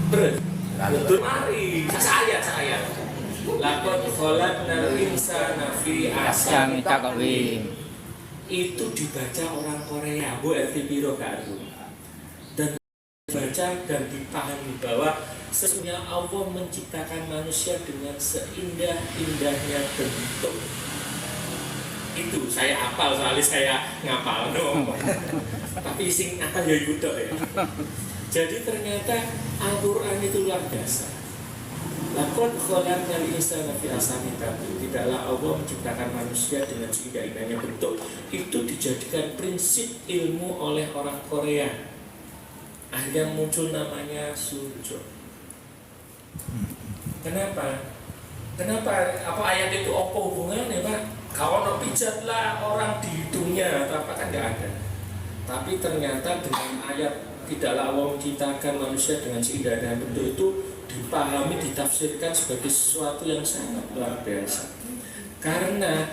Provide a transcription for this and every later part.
Terus mari saya lakon khalaqnal insana fi ahsani taqwim. Itu dibaca orang Korea, Bu Elviro Garu. Dan dibaca dan dipahami bahwa sesungguhnya Allah menciptakan manusia dengan seindah-indahnya bentuk. Itu saya hafal, soalnya saya ngapal no. Tapi sing apa ya iku tok ya. Jadi ternyata Al-Qur'an itu luar biasa. Laqad khalaqnal insana fi ahsani taqwim. Tidaklah Allah menciptakan manusia dengan seindah-indahnya bentuk. Itu dijadikan prinsip ilmu oleh orang Korea. Akhirnya muncul namanya sujud. Kenapa? Apa ayat itu apa hubungannya, Pak? Kalau pijat lah orang di hidungnya, apa kan nggak ada. Tapi ternyata dengan ayat tidaklah Allah menciptakan manusia dengan seindah-indahnya bentuk itu dipahami, ditafsirkan sebagai sesuatu yang sangat luar biasa. Karena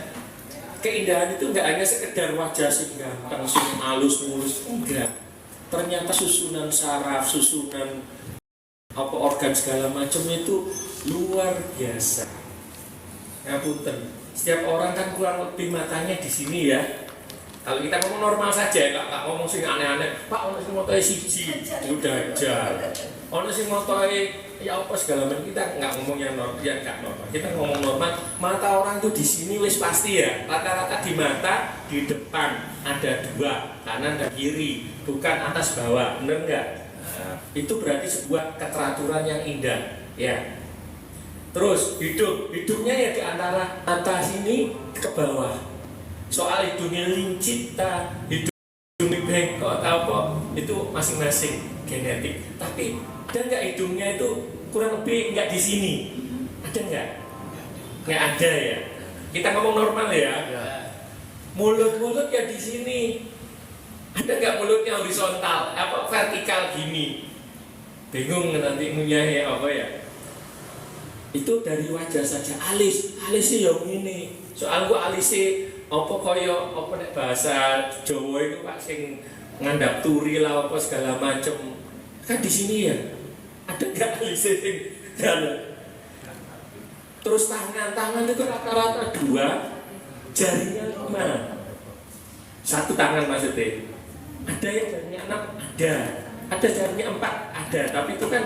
keindahan itu nggak hanya sekedar wajah sing gampang, sing halus mulus, enggak. Ternyata susunan saraf, susunan apa organ segala macam itu luar biasa. Ngapunten. Setiap orang kan kurang lebih matanya di sini ya. Kalau kita ngomong normal saja, nggak ngomong sing aneh-aneh. Pak, ono sing motoe siji, udah aja. Ono sing motoe ya apa segala macam, kita nggak ngomong yang normal, ya nggak normal. Kita ngomong normal. Mata orang tuh di sini wis pasti ya. Rata-rata di mata di depan ada dua, kanan dan kiri, bukan atas bawah, bener nggak? Nah, itu berarti sebuah keteraturan yang indah, ya. Terus hidungnya ya di antara atas sini ke bawah. Soal hidungnya lincita, hidungnya bengkok atau apa, itu masing-masing genetik. Tapi ada nggak hidungnya itu kurang lebih nggak di sini? Ada nggak? Nggak ada ya. Kita ngomong normal ya. Mulut ya di sini. Ada nggak mulutnya horizontal, apa vertikal gini? Bingung nanti ngunyahnya apa ya? Itu dari wajah saja. Alis sih yang ini. Soal gua alisnya apa kaya apa nek bahasa Jawa itu Pak sing ngandap turi lah apa segala macam. Kan di sini ya. Ada enggak alisnya sing jalan? Terus tangan itu rata-rata 2, jarinya 5. Satu tangan maksudnya. Ada yang jarinya 6, ada jarinya 4, ada. Tapi itu kan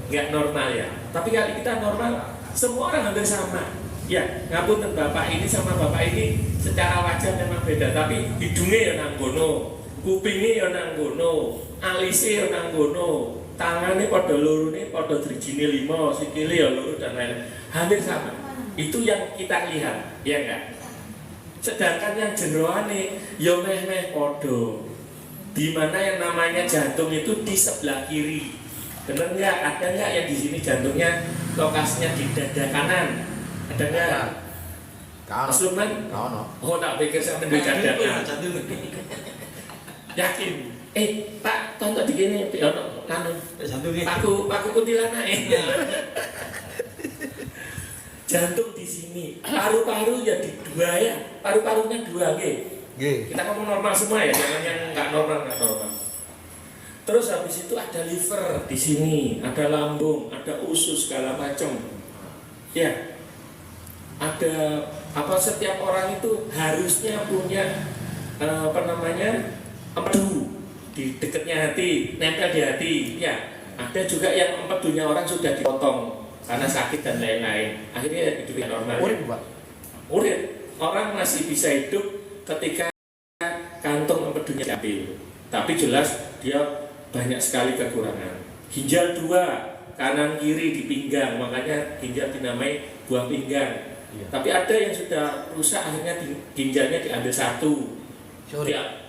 nggak normal ya. Tapi kalau kita normal, semua orang hampir sama. Ya, ngapunten bapak ini sama bapak ini secara wajah memang beda. Tapi hidungnya ya nanggono, kupingnya ya nanggono, alisnya ya nanggono, tangannya pada lurune, pada drijine 5, sikile ya lurus dan lain-lain. Hampir sama. Itu yang kita lihat, ya enggak? Sedangkan yang jeroane ya meh-meh podo. Di mana yang namanya jantung itu di sebelah kiri. Benar nggak? Ada nggak yang di sini jantungnya lokasinya di dada kanan? Ada nggak? Mas Lukman? Oh tak pikir saya di dada kanan. Yakin? Pak, tonton di sini, ono kanu. Paku kuntilanak. Jantung di sini, paru-paru ya di 2 ya, paru-parunya 2 Kita ngomong normal semua ya, jangan yang nggak normal. Terus habis itu ada liver di sini, ada lambung, ada usus segala macam. Ya, ada apa setiap orang itu harusnya punya empedu di dekatnya hati, nempel di hati. Ya, ada juga yang empedunya orang sudah dipotong karena sakit dan lain-lain. Akhirnya hidupnya normal. Urip. Orang masih bisa hidup ketika kantong empedunya diambil. Tapi jelas dia banyak sekali kekurangan. Ginjal 2, kanan kiri di pinggang, makanya ginjal dinamai buah pinggang. Iya. Tapi ada yang sudah rusak, akhirnya ginjalnya diambil 1.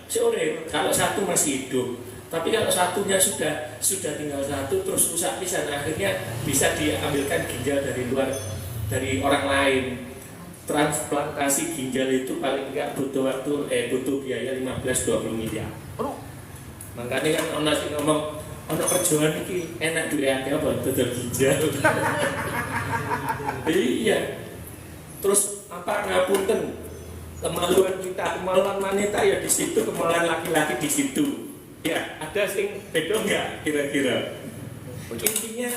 Sore. Kalau 1 masih hidup. Tapi kalau satunya sudah tinggal 1 terus rusak pisan, akhirnya bisa diambilkan ginjal dari luar, dari orang lain. Transplantasi ginjal itu paling enggak butuh biaya 15-20 miliar. Makanya kan orang sing ngomong ono perjuangan iki enak duwe akeh apa dodol ginjal. Iya. Terus apa ngapunten? Kemaluan kita, kemaluan wanita ya di situ, kemaluan laki-laki di situ. Ya, ada sing beda enggak kira-kira? Intinya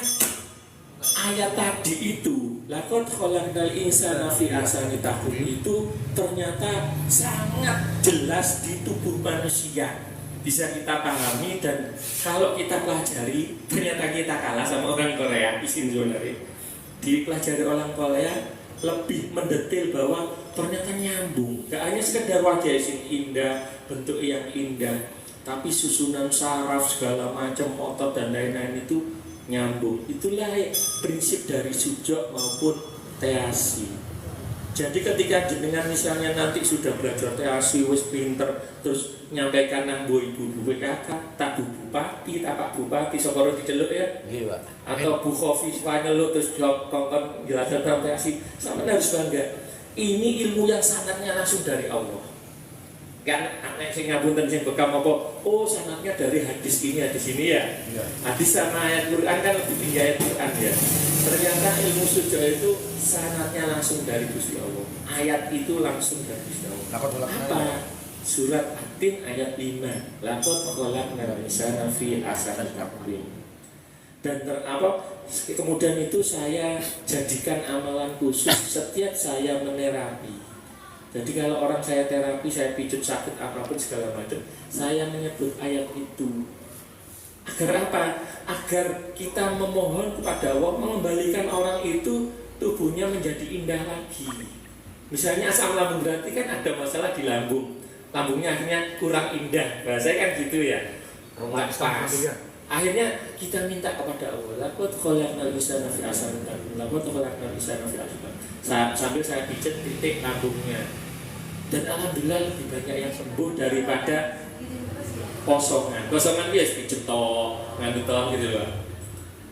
ayat tadi itu, laqad khalaqnal insana fi ahsani taqwim, itu ternyata sangat jelas di tubuh manusia, bisa kita pahami. Dan kalau kita pelajari, ternyata kita kalah sama orang Korea. Isin sebenarnya dipelajari orang Korea lebih mendetail bahwa ternyata nyambung. Gak hanya sekedar wajah isin indah, bentuk yang indah, tapi susunan saraf segala macam otot dan lain-lain itu nyambung. Itulah prinsip dari sujud maupun teasi. Jadi ketika jenengan misalnya nanti sudah belajar teasi, wis pinter, terus nyampaikan nang ibu kakak, tak bu bupati, tak pak bupati, sokoro diceluk ya, Iya, Pak. atau Bu Khofi nyeluk terus jawab kongkon jelasan tentang teasi, sama harus bangga. Ini ilmu yang sanadnya langsung dari Allah. Kan anak sing ngapunten sing bekam apa? Oh, sanadnya dari hadis ini ya. Hadis sama ayat Quran kan lebih tinggi ayat Quran ya. Ternyata ilmu sujud itu sanadnya langsung dari Gusti Allah. Ayat itu langsung dari Gusti Allah. Apa? Surat At-Tin ayat 5. Laqad khalaqnal insana fi ahsani taqwim. Dan kemudian itu saya jadikan amalan khusus setiap saya menerapi. Jadi kalau orang saya terapi, saya pijat sakit apapun segala macam, saya menyebut ayat itu. Agar apa? Agar kita memohon kepada Allah mengembalikan orang itu tubuhnya menjadi indah lagi. Misalnya asam lambung, berarti kan ada masalah di lambung. Lambungnya akhirnya kurang indah. Bahasanya kan gitu ya. Nggak pas. Akhirnya kita minta kepada Allah, laqad khalaqnal insana fi ahsani taqwim, laqad khalaqnal insana fi ahsani taqwim. Sambil saya pijat titik lambungnya. Dan alhamdulillah lebih banyak yang sembuh daripada kosongan. Kosongan dia pijet tok, ngadu tok gitu loh.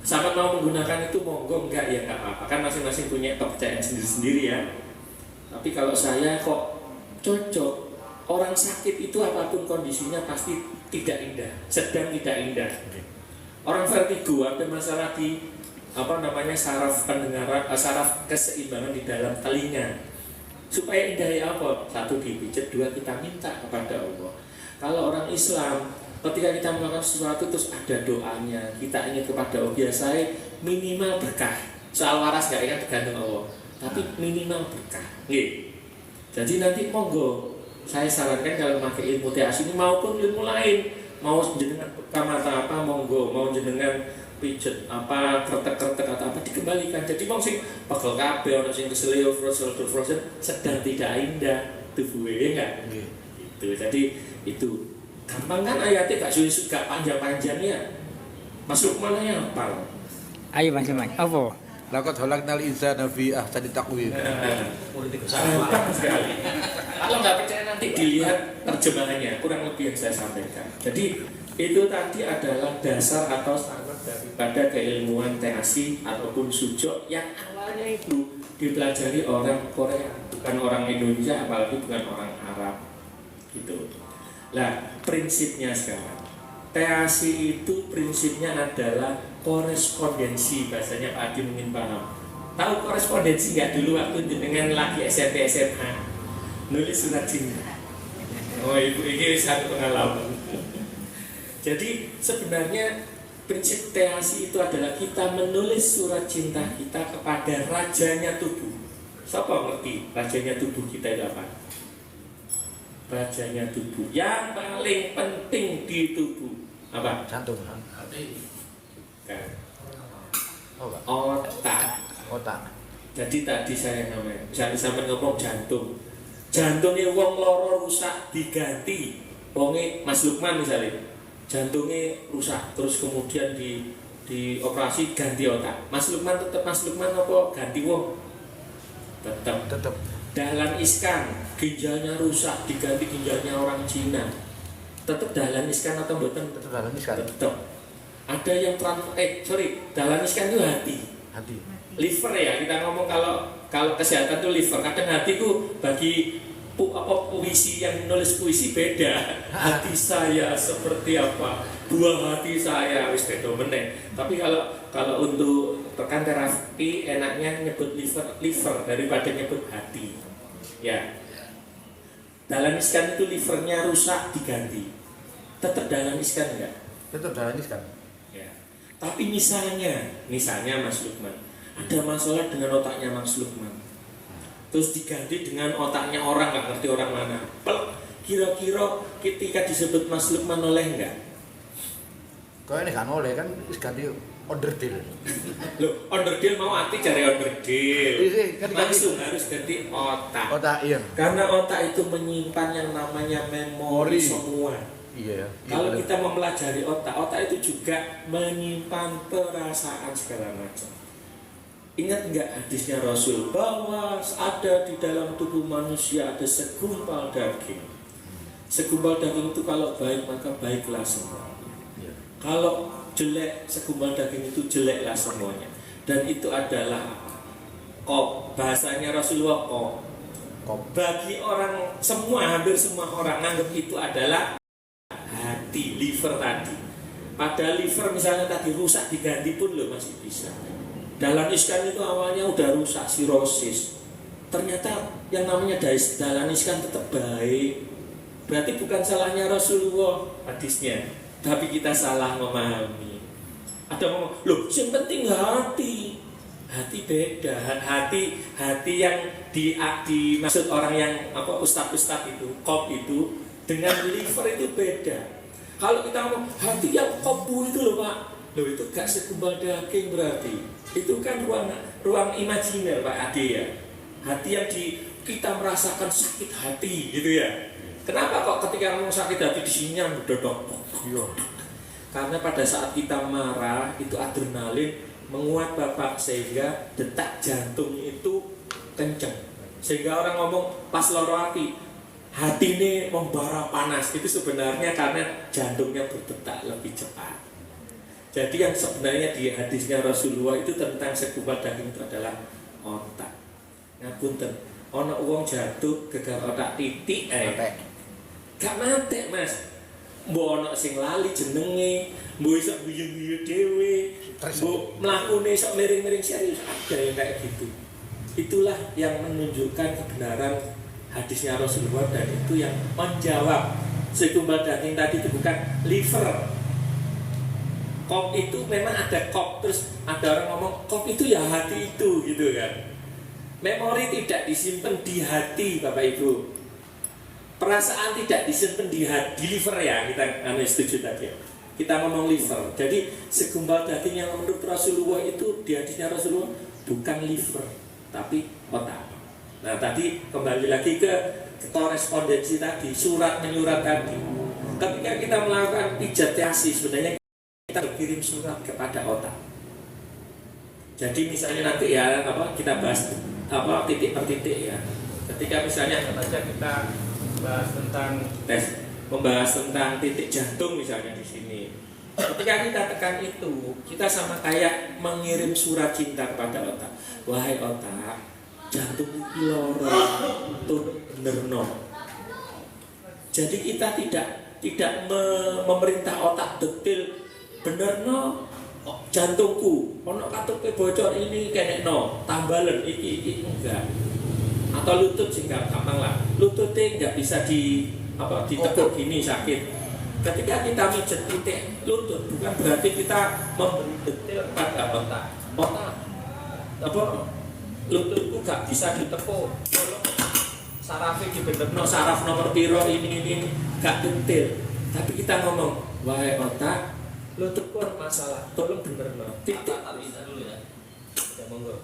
Sama mau menggunakan itu monggo, enggak ya enggak apa-apa. Kan masing-masing punya kepercayaan sendiri-sendiri ya. Tapi kalau saya kok cocok, orang sakit itu apapun kondisinya pasti tidak indah, sedang tidak indah. Orang vertigo ada masalah di saraf pendengaran, saraf keseimbangan di dalam telinga. Supaya indah ya apa? Satu dipijat, dua kita minta kepada Allah. Kalau orang Islam, ketika kita melakukan sesuatu terus ada doanya, kita ingat kepada Allah, biasanya minimal berkah. Soal waras gak ingat tergantung Allah, tapi minimal berkah. Jadi nanti monggo, saya sarankan kalau memakai ilmu teasi ini maupun ilmu lain, mau jenengan mata apa monggo, mau jenengan pijet apa kretek-kretek atau apa dikembalikan. Jadi mau sing pegel kabeh ono sing keselio frozen sedang tidak indah tubuhnya enggak. Gitu. Jadi itu gampang kan ayatnya gak sulit gak panjang-panjangnya. Masuk mana yang hafal? Ayo Mas Iman, apa? Laqad khalaqnal insana fi ahsani taqwim. Gampang sekali. Kalau nggak percaya nanti dilihat terjemahannya, kurang lebih yang saya sampaikan. Jadi itu tadi adalah dasar atau standar daripada keilmuan teasi ataupun sujud yang awalnya itu dipelajari orang Korea, bukan orang Indonesia, apalagi bukan orang Arab gitu. Nah, prinsipnya sekarang teasi itu prinsipnya adalah korespondensi, bahasanya Pak Adi mungkin paham. Tahu korespondensi nggak dulu waktu dengan lagi SMP SMA nulis surat cinta? Oh ibu ini satu pengalaman. Jadi sebenarnya prinsip teasi itu adalah kita menulis surat cinta kita kepada rajanya tubuh. Siapa ngerti rajanya tubuh kita itu apa? Rajanya tubuh yang paling penting di tubuh apa? Jantung. Kan. Otak. Jadi tadi saya namanya, misalnya sampai ngomong jantung, jantungnya wong loro rusak diganti, wonge Mas Lukman misalnya, jantungnya rusak, terus kemudian di operasi ganti otak. Mas Lukman tetap Mas Lukman apa ganti wong? Tetap. Dahlan Iskan, ginjalnya rusak diganti ginjalnya orang Cina. Tetap Dahlan Iskan atau mboten? Tetap Dahlan Iskan. Tetap. Ada yang Dahlan Iskan itu hati. Liver ya, kita ngomong kalau kesehatan itu liver. Kadang hati itu bagi puisi yang nulis puisi beda. Hati saya seperti apa? Buah hati saya wis beda meneh. Tapi kalau untuk rekan terapi enaknya nyebut liver daripada nyebut hati. Ya. Dahlan Iskan itu livernya rusak diganti. Tetap Dahlan Iskan enggak? Tetap Dahlan Iskan. Ya. Tapi misalnya Mas Lukman, ada masalah dengan otaknya Mas Lukman, terus diganti dengan otaknya orang, nggak ngerti orang mana. Kira-kira ketika disebut Mas Lukman oleh nggak? Kau ini kan oleh kan ganti order deal. Loh, onderdil mau arti cari onderdil. Iya, kan Langsung harus ganti otak. Otak iya. Karena otak itu menyimpan yang namanya memori semua. Iya. Kalau kita mempelajari otak itu juga menyimpan perasaan segala macam. Ingat nggak hadisnya Rasul bahwa ada di dalam tubuh manusia ada segumpal daging. Segumpal daging itu kalau baik maka baiklah semua. Kalau jelek, segumpal daging itu jeleklah semuanya. Dan itu adalah kop, bahasanya Rasulullah kop. Bagi orang semua, hampir semua orang anggap itu adalah hati, liver tadi. Padahal liver misalnya tadi rusak diganti pun lo masih bisa. Dahlan Iskan itu awalnya udah rusak, sirosis. Ternyata yang namanya Dahlan Iskan tetap baik. Berarti bukan salahnya Rasulullah hadisnya, tapi kita salah memahami. Ada ngomong, loh, yang penting hati. Hati beda. Hati yang dimaksud orang yang ustad itu, kop itu dengan liver itu beda. Kalau kita ngomong hati yang kopu itu loh Pak, loh itu gak segumpal daging berarti. Itu kan ruang imajiner Pak Ade ya. Hati yang kita merasakan sakit hati gitu ya. Kenapa kok ketika ngomong sakit hati di sini yang dodok? Karena pada saat kita marah itu adrenalin menguat Bapak sehingga detak jantung itu kencang. Sehingga orang ngomong pas loro hati ini membara panas, itu sebenarnya karena jantungnya berdetak lebih cepat. Jadi yang sebenarnya di hadisnya Rasulullah itu tentang segumpal daging itu adalah otak. Ngapunten, ono wong jatuh gegar otak titik gak mati Mas. Mbok ono sing lali jenenge, mbok iso guyu-guyu dhewe, mbok mlakune iso miring-miring serius, ada yang kayak gitu. Itulah yang menunjukkan kebenaran hadisnya Rasulullah dan itu yang menjawab segumpal daging tadi itu bukan liver. Kop itu memang ada kop, terus ada orang ngomong kop itu ya hati itu gitu kan. Memori tidak disimpan di hati Bapak Ibu. Perasaan tidak disimpan di liver ya, kita setuju tadi. Kita ngomong liver. Jadi segumpal daging yang menurut Rasulullah itu di hadisnya Rasulullah bukan liver, tapi otak. Nah tadi kembali lagi ke korespondensi tadi, surat menyurat tadi. Ketika kita melakukan pijat teasi sebenarnya kita berkirim surat kepada otak. Jadi misalnya nanti ya kita bahas titik per titik ya. Ketika misalnya kita membahas tentang titik jantung misalnya di sini. Ketika kita tekan itu, kita sama kayak mengirim surat cinta kepada otak. Wahai otak, jantung iki loro, tur benerno. Jadi kita tidak memerintah otak detail benerno jantungku, ono katuke bocor ini kenekno, tambalen iki enggak. Atau lutut sih gampang lah, lututnya nggak bisa ditekuk gini sakit. Ketika kita mijet titik lutut bukan berarti kita memberi detail pada otak. Lututku nggak bisa ditekuk, sarafnya dibenerno, saraf nomor piro ini nggak detail. Tapi kita ngomong, wahai otak, lututku ada masalah, tolong benerno. Titik bisa dulu ya. Ya monggo.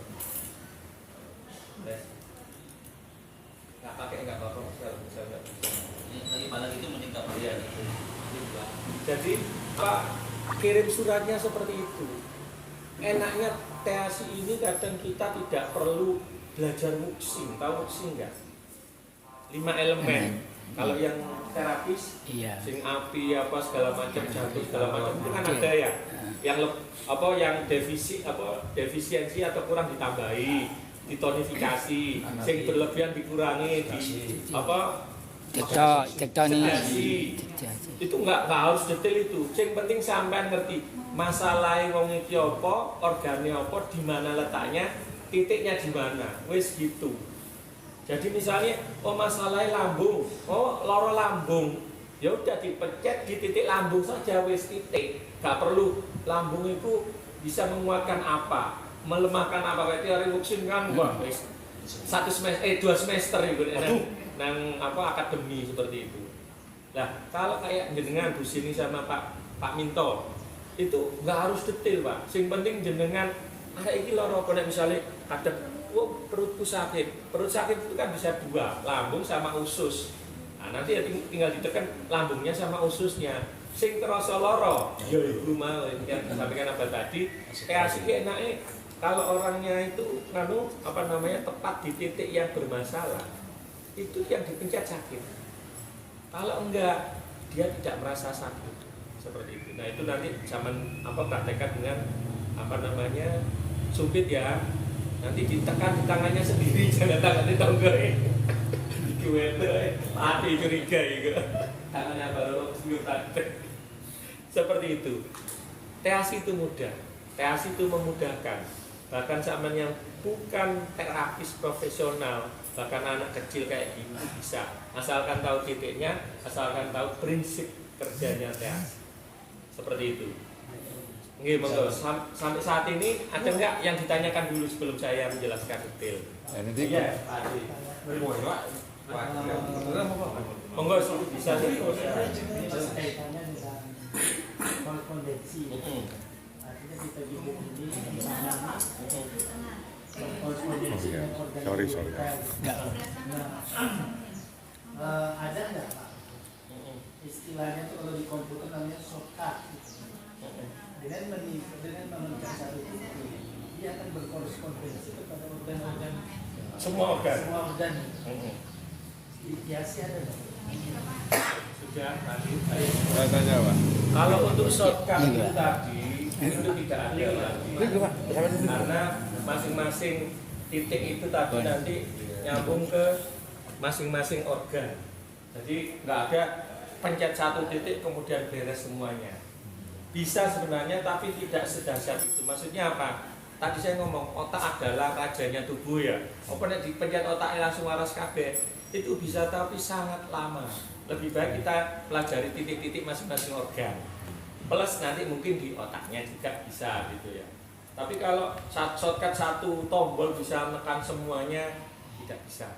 Nggak apa-apa lagi malah itu meningkat ya. Jadi kirim suratnya seperti itu. Enaknya teasi ini kadang kita tidak perlu belajar muksing. Tahu muksing nggak? 5 elemen. Kalau yang terapis, sing api apa segala macam, jantung segala macam itu kan ada ya. Yang defisiensi atau kurang ditambahi, ditonifikasi, sing berlebihan dikurangi, tektoni. Itu nggak harus detail itu. Yang penting sampean ngerti masalah wong iki apa, organnya apa, di mana letaknya, titiknya di mana. Wis gitu. Jadi misalnya masalahnya lambung, loro lambung, ya udah dipencet di titik lambung saja wis titik. Nggak perlu lambung itu bisa menguatkan apa, melemahkan apa. Kayak teori Luksin kan wah wis 2 semester itu nang akademi seperti itu. Nah, kalau kayak jenengan Bu Sini sama Pak Minto itu nggak harus detail, Pak. Sing penting jenengan ada iki loro kok misalnya kadang perutku sakit. Perut sakit itu kan bisa 2, lambung sama usus. Nah, nanti ya tinggal ditekan lambungnya sama ususnya. Sing terasa loro, ya iku mau yang disampaikan apa tadi. Asik enake kalau orangnya itu tepat di titik yang bermasalah. Itu yang dipencet sakit. Kalau enggak, dia tidak merasa sakit. Seperti itu. Nah, itu nanti zaman praktekkan dengan sumpit ya. Nanti ditekan di tangannya sendiri, jangan tangan di tonggoi. Mati curiga itu. Tangannya baru seperti itu. TASI itu mudah. TASI itu memudahkan. Bahkan zaman yang bukan terapis profesional, bahkan anak kecil kayak gini bisa. Asalkan tahu titiknya, asalkan tahu prinsip kerjanya TASI. Seperti itu. Nggih, monggo. Sampai saat ini ada nggak yang ditanyakan dulu sebelum saya menjelaskan detail? Iya, Pak. Monggo bisa nih. Kaitannya dengan korespondensi. Artinya kita buku ini misalnya korespondensi dengan organisasi. Ada nggak Pak? Istilahnya itu kalau di komputer namanya shortcut. Dengan menekan satu titik, dia akan berkorespondensi kepada organ-organ. Semua organ. Di TASI ada nggak? Sudah tadi. Tanya Pak. Kalau untuk shortcut itu tadi itu tidak ada lagi. Karena masing-masing titik itu tadi nanti nyambung ke masing-masing organ. Jadi nggak ada pencet satu titik kemudian beres semuanya. Bisa sebenarnya tapi tidak sedahsyat itu. Maksudnya apa? Tadi saya ngomong otak adalah rajanya tubuh ya. Nek dipencet otaknya langsung waras kabeh. Itu bisa tapi sangat lama. Lebih baik kita pelajari titik-titik masing-masing organ. Plus nanti mungkin di otaknya juga bisa gitu ya. Tapi kalau shortcut satu tombol bisa menekan semuanya tidak bisa.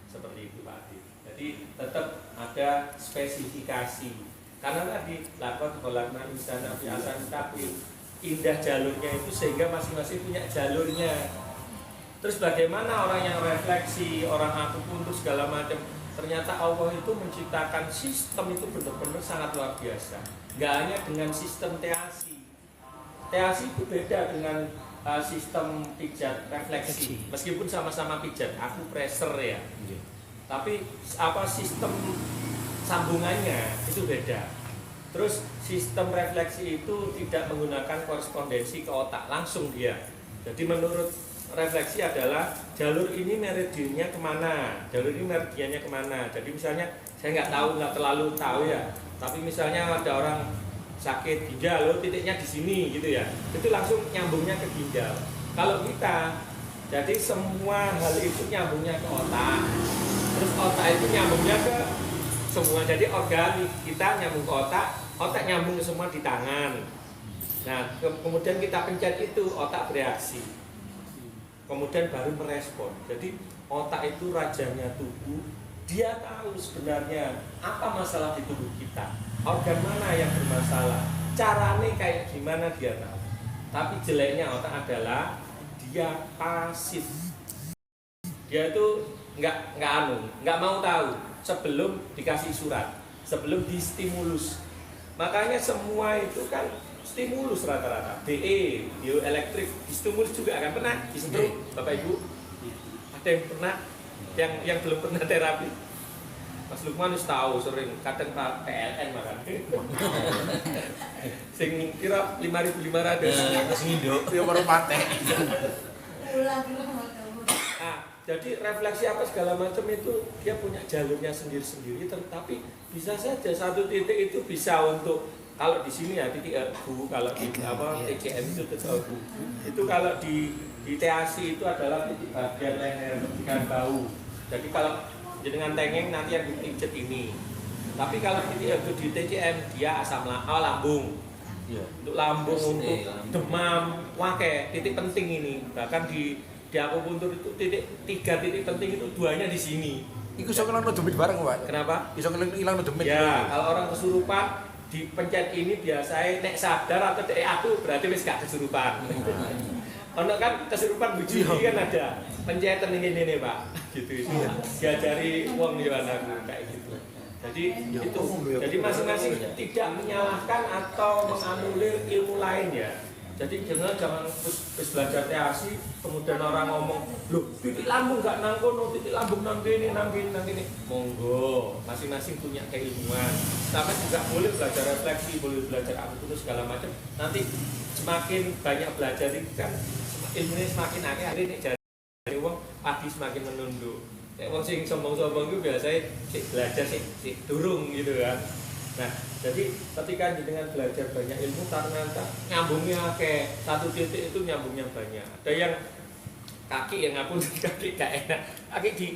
Seperti itu Pak Adi. Jadi tetap ada spesifikasi. Karena tadi lakon kolakna insana fi asan tapi indah jalurnya itu sehingga masing-masing punya jalurnya. Terus bagaimana orang yang refleksi, orang apapun itu segala macam. Ternyata Allah itu menciptakan sistem itu benar-benar sangat luar biasa. Gak hanya dengan sistem TASI. TASI itu beda dengan sistem pijat refleksi. Meskipun sama-sama pijat, aku pressure ya. Tapi sistem sambungannya itu beda. Terus sistem refleksi itu tidak menggunakan korespondensi ke otak, langsung dia. Jadi menurut refleksi adalah jalur ini meridiannya kemana, jalur ini meridiannya kemana. Jadi misalnya saya nggak terlalu tahu ya. Tapi misalnya ada orang sakit ginjal, titiknya di sini gitu ya. Itu langsung nyambungnya ke ginjal. Kalau kita, jadi semua hal itu nyambungnya ke otak. Terus otak itu nyambungnya ke semua. Jadi organik kita nyambung ke otak nyambung ke semua di tangan. Nah, kemudian kita pencet itu, otak bereaksi. Kemudian baru merespon. Jadi otak itu rajanya tubuh. Dia tahu sebenarnya apa masalah di tubuh kita. Organ mana yang bermasalah. Caranya kayak gimana dia tahu. Tapi jeleknya otak adalah dia pasif. Dia itu nggak mau tahu sebelum dikasih surat, sebelum distimulus. Makanya semua itu kan stimulus rata-rata. BE, bioelektrik, distimulus juga kan pernah disentuh Bapak Ibu? Ada yang pernah? Yang belum pernah terapi? Mas Lukman harus tahu sering kadang Pak PLN makan. Sing kira 5.500. Sing induk yo baru patek. Jadi refleksi apa segala macam itu dia punya jalurnya sendiri-sendiri, tetapi bisa saja satu titik itu bisa untuk kalau di sini ya titik abu, kalau di TCM itu titik abu. Itu kalau di TASI itu adalah titik bagian leher dengan bau. Jadi kalau dengan tengeng nanti yang dipijet ini. Tapi kalau titik abu di TCM dia asam lambung. Iya. untuk lambung, untuk Lambung. demam, wake, titik penting ini. Bahkan di akupuntur itu tiga titik penting itu 2-nya di sini. Iku iso ngelangno demit bareng, Pak. Kenapa? Iso ngelangno demit. Ya, kalau orang kesurupan dipencet ini biasanya nek sadar atau aku berarti wis gak kesurupan. Ono kan kesurupan buji kan ada pencetan ini Pak, gitu. Diajari wong yo anakku kayak gitu. Jadi itu. Jadi masing-masing tidak menyalahkan atau menganulir ilmu lain ya. Jadi jangan wis belajar teasi kemudian orang ngomong, "Loh, titik lambung gak nang kono, titik lambung nang kene, nang kene." Monggo, masing-masing punya keilmuan. Tapi juga boleh belajar refleksi, boleh belajar apa itu segala macam. Nanti semakin banyak belajar itu kan ilmunya semakin akeh, akhirnya jare wong pagi semakin menunduk. Nek wong sing sombong-sombong itu biasanya sik belajar sik durung gitu kan. Nah, jadi ketika dengan belajar banyak ilmu ternyata nyambungnya kayak satu titik itu nyambungnya banyak. Ada yang kaki yang ngapun kaki gak enak. Kaki di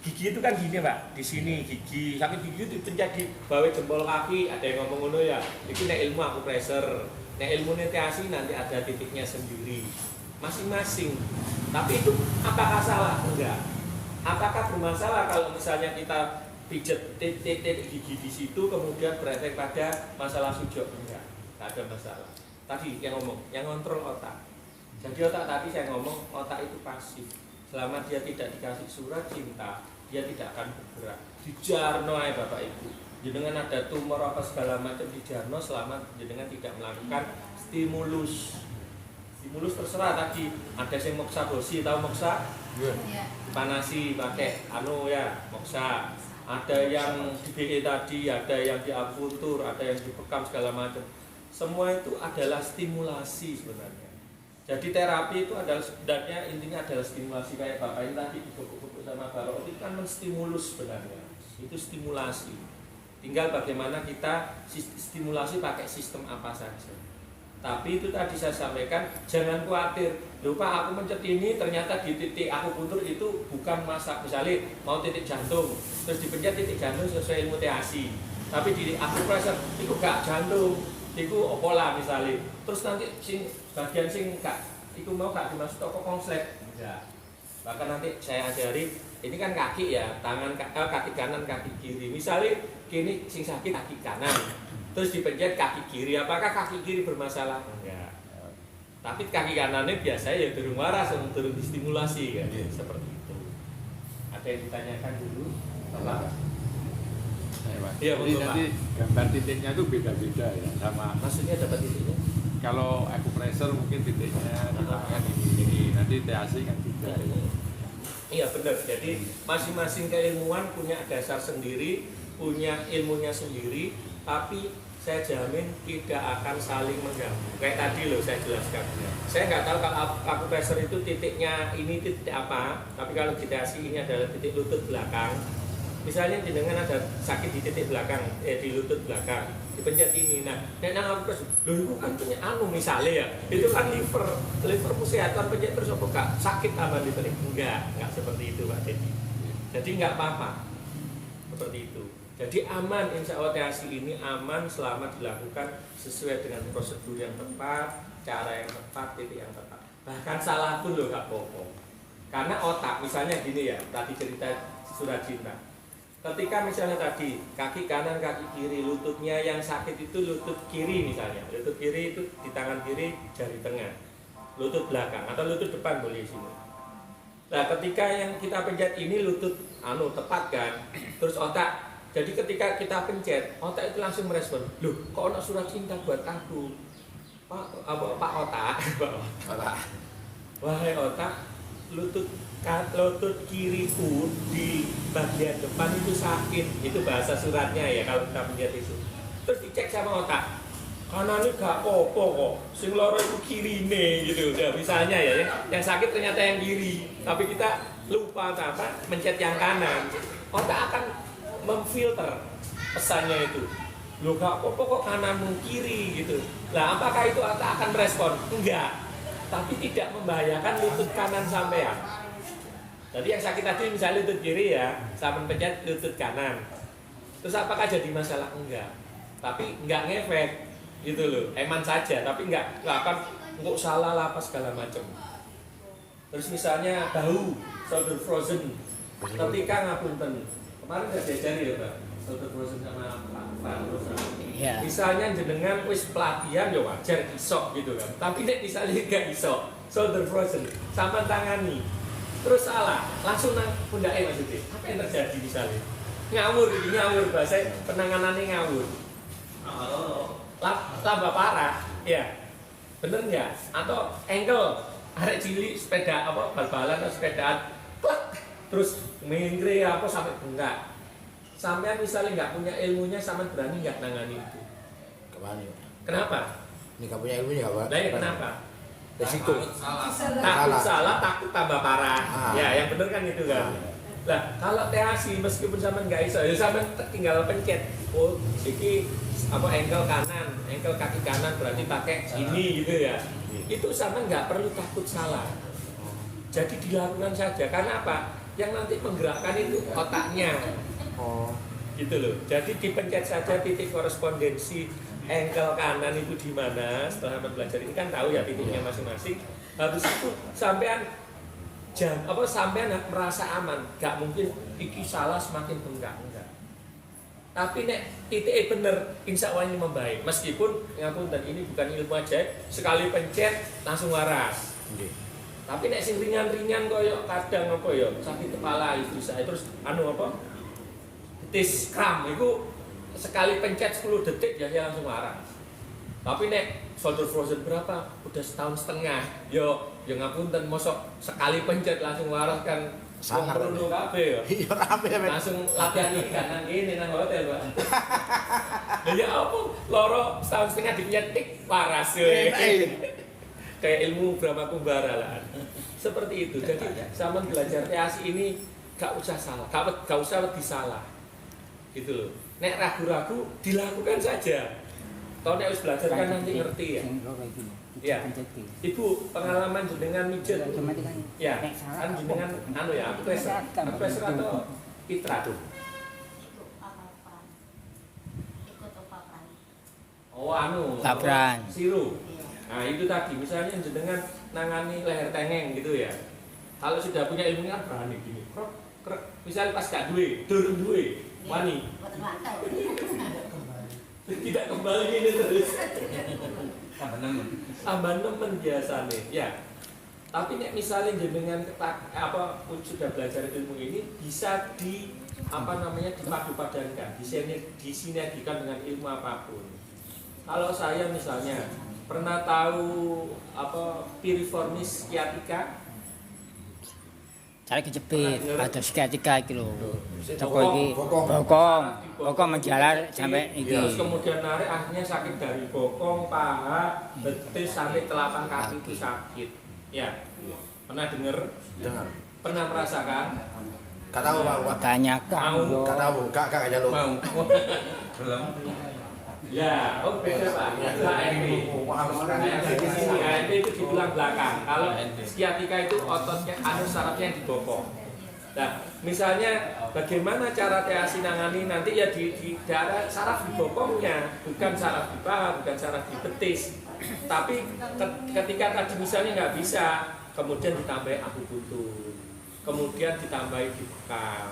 gigi itu kan gini Pak, di sini gigi, sakit gigi itu dipencet di bawah jempol kaki. Ada yang ngomong ngono ya. Itu nek ilmu aku pressure, nek ilmu teasi nanti ada titiknya sendiri, masing-masing. Tapi itu apakah salah? Enggak. Apakah bermasalah kalau misalnya kita pijet titik gigi di situ kemudian berefek pada masalah sujud? Enggak ada masalah. Tadi yang ngomong, yang ngontrol otak. Jadi otak tadi saya ngomong otak itu pasif. Selama dia tidak dikasih surat cinta, dia tidak akan bergerak. Dijarno ya Bapak Ibu. Jenengan ada tumor apa segala macam dijarno selama jenengan tidak melakukan stimulus. Stimulus terserah tadi. Ada yang moksa bosi, tahu moksa? Dipanasi pakai moksa. Ada yang di BE tadi, ada yang di akupuntur, ada yang dibekam segala macam. Semua itu adalah stimulasi sebenarnya. Jadi terapi itu adalah sebenarnya intinya adalah stimulasi kayak Bapak ini tadi dibekuk-bekuk sama Bapak itu kan menstimulus sebenarnya. Itu stimulasi. Tinggal bagaimana kita stimulasi pakai sistem apa saja. Tapi itu tadi saya sampaikan, jangan khawatir. Lupa aku mencet ini ternyata di titik akupuntur itu bukan masak. Misalnya mau titik jantung, terus dipencet titik jantung sesuai ilmu teasi. Tapi di akupressor itu gak jantung, itu opola misalnya. Terus nanti bagian sing gak, itu mau gak dimasuk toko konslet. Enggak. Bahkan nanti saya ajari, ini kan kaki ya, kaki kanan, kaki kiri. Misalnya kini sing sakit kaki kanan. Terus dipencet kaki kiri, apakah kaki kiri bermasalah? Enggak. Tapi kaki kanannya biasanya ya turun waras, turun distimulasi kan, seperti itu. Ada yang ditanyakan dulu? Bapak? Iya, jadi nanti gambar titiknya itu beda-beda ya, sama. Maksudnya dapat titiknya? Kalau akupressor mungkin titiknya di tangan ini, nanti TAC kan beda. Ya. Iya benar. Jadi masing-masing keilmuan punya dasar sendiri, punya ilmunya sendiri, tapi saya jamin tidak akan saling mengganggu. Kayak tadi loh saya jelaskan. Saya nggak tahu kalau akupressor itu titiknya ini titik apa, tapi kalau di TAC ini adalah titik lutut belakang. Misalnya jenengan ada sakit di titik belakang, di lutut belakang, dipencet ini. Nah, nang akupressor, loh itu kan punya misalnya ya, itu kan liver kesehatan pencet terus apa kak? Sakit apa liver? Enggak seperti itu Pak Dedi. Jadi nggak apa-apa seperti itu. Jadi aman, insya Allah TAC ini aman selama dilakukan sesuai dengan prosedur yang tepat, cara yang tepat, titik yang tepat. Bahkan salah pun loh gak apa-apa. Karena otak, misalnya gini ya, tadi cerita surat cinta. Ketika misalnya tadi kaki kanan, kaki kiri, lututnya yang sakit itu lutut kiri misalnya. Lutut kiri itu di tangan kiri, jari tengah. Lutut belakang atau lutut depan boleh sini. Nah ketika yang kita pencet ini lutut tepat kan, terus otak. Jadi ketika kita pencet, otak itu langsung merespon. Loh, kok ada surat cinta buat aku? Pak otak. Wahai otak, lutut kiriku di bagian depan itu sakit. Itu bahasa suratnya ya kalau kita pencet itu. Terus dicek sama otak. Kanannya gak apa-apa kok. Sing loro itu kirine gitu. Ya, misalnya ya, yang sakit ternyata yang kiri. Tapi kita lupa apa mencet yang kanan. Otak akan memfilter pesannya itu. Loh gak apa-apa kok kananmu kiri gitu. Nah apakah itu akan merespon? Enggak. Tapi tidak membahayakan lutut kanan sampean. Jadi yang sakit tadi misalnya lutut kiri ya, saya pencet lutut kanan. Terus apakah jadi masalah? Enggak. Tapi enggak ngefek. gitu loh, eman saja, tapi nggak akan untuk salah lah apa segala macam. Terus misalnya tahu solder frozen, ketika ngapunten kemarin udah diajari ya Pak, solder frozen sama Pak terus. Iya. Misalnya jenengan wis pelatihan ya wajar iso gitu kan, tapi nek misalnya nggak iso solder frozen sama tangani terus salah langsung nang pundake maksudnya apa yang terjadi misalnya ngawur bahasa penanganannya ngawur. Tambah parah, ya bener nggak? Atau engkel arek cilik sepeda apa bal-balan atau sepedaan, klek, terus mengre apa sampai bengkak. Sampai misalnya nggak punya ilmunya, sama berani nggak nangani itu? Kemana? Kenapa? Ini nggak punya ilmunya nggak Pak? Nah ya kenapa? Resiko. Takut salah, takut tambah parah. Ah. Ya, yang bener kan itu kan. Lah, kalau THC meskipun sama nggak iso, ya sama tinggal pencet. Oh, iki apa engkel kanan, engkel kaki kanan berarti pakai ini gitu ya. Itu sama nggak perlu takut salah. Jadi dilakukan saja. Karena apa? Yang nanti menggerakkan itu otaknya. Oh. Gitu loh. Jadi dipencet saja titik korespondensi engkel kanan itu di mana. Setelah belajar ini kan tahu ya titiknya masing-masing. Habis itu sampean sampean merasa aman, gak mungkin iki salah semakin bengkak, enggak. Tapi nek titiknya bener, insya Allah ini membaik. Meskipun ngapunten ini bukan ilmu ajaib, sekali pencet langsung waras. Okay. Tapi nek sing ringan-ringan koyo kadang apa ya sakit kepala itu saya terus betis kram itu sekali pencet 10 detik ya langsung waras. Tapi nek solder frozen berapa? Udah setahun setengah. Yo ngapunten mosok sekali pencet langsung waras kan Sangat perlu kabeh ya. Iya rame men. Langsung latihan ini kanan ini nang hotel, Pak. Ya apa loro setahun setengah dipencet waras ya. Kayak ilmu Brahma Kumbara lah. Seperti itu. Jadi sama belajar THC ini gak usah salah, gak usah lebih salah. Gitu loh. Nek ragu-ragu dilakukan saja. Kalau nek wis belajar kan nanti ngerti ya. Ya. Ibu pengalaman jenengan mijet. Ya. Kan jenengan ya, aku peser atau Pitra tuh. Oh Papran. Siru. Nah itu tadi misalnya jenengan nangani leher tengeng gitu ya. Kalau sudah punya ilmunya kan berani gini. Krek. Misalnya pas gak duwe, durung duwe, wani. Tidak kembali ini terus. Tambah nemen biasanya. Ya. Tapi nek misalnya jenengan sudah belajar ilmu ini bisa dipadu-padankan, disinergikan dengan ilmu apapun. Kalau saya misalnya pernah tahu piriformis sciatica? Cara kejepit atau sciatica iki lho. Toko iki Bokong. bokong menjalar sampai iki. Terus kemudian narik akhirnya sakit dari bokong, paha, betis sampai telapak kaki itu sakit. Ya. Pernah dengar? Dengar. Pernah merasakan? Gak tahu Pak. Tanyakan. Gak tahu. Gak jalur. Mau. Belum. Ya, beda Pak. Itu AMP. Di sini AMP itu di tulang belakang. Kalau sciatica itu ototnya sarafnya yang di bokong. Nah, misalnya bagaimana cara THC nangani nanti ya di daerah saraf di bokongnya, bukan saraf di paha, bukan saraf di betis. Tapi ketika tadi misalnya nggak bisa, kemudian ditambah akupunktur, kemudian ditambah di bekam,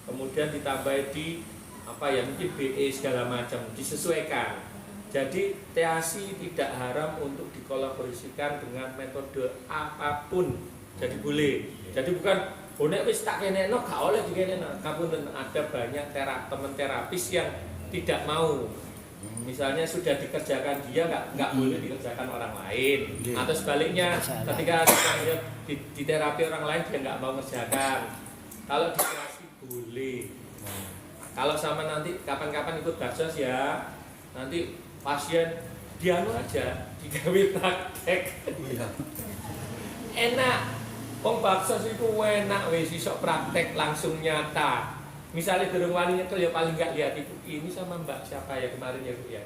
kemudian ditambah di mungkin BE segala macam, disesuaikan. Jadi THC tidak haram untuk dikolaborasikan dengan metode apapun. Jadi boleh. Jadi bukan bonek wis tak kenekno gak oleh dikenekno. Ngapunten ada banyak teman terapis yang tidak mau. Misalnya sudah dikerjakan dia nggak boleh dikerjakan orang lain. Atau sebaliknya ketika dia di terapi orang lain dia nggak mau mengerjakan. Kalau di THC boleh. Kalau sama nanti kapan-kapan ikut baksos ya, nanti pasien dianu aja, digawe praktek. Enak, baksos itu enak, wis iso praktek langsung nyata. Misalnya gerung wani nyekel ya paling nggak lihat ibu ini sama Mbak siapa ya kemarin ya Bu ya.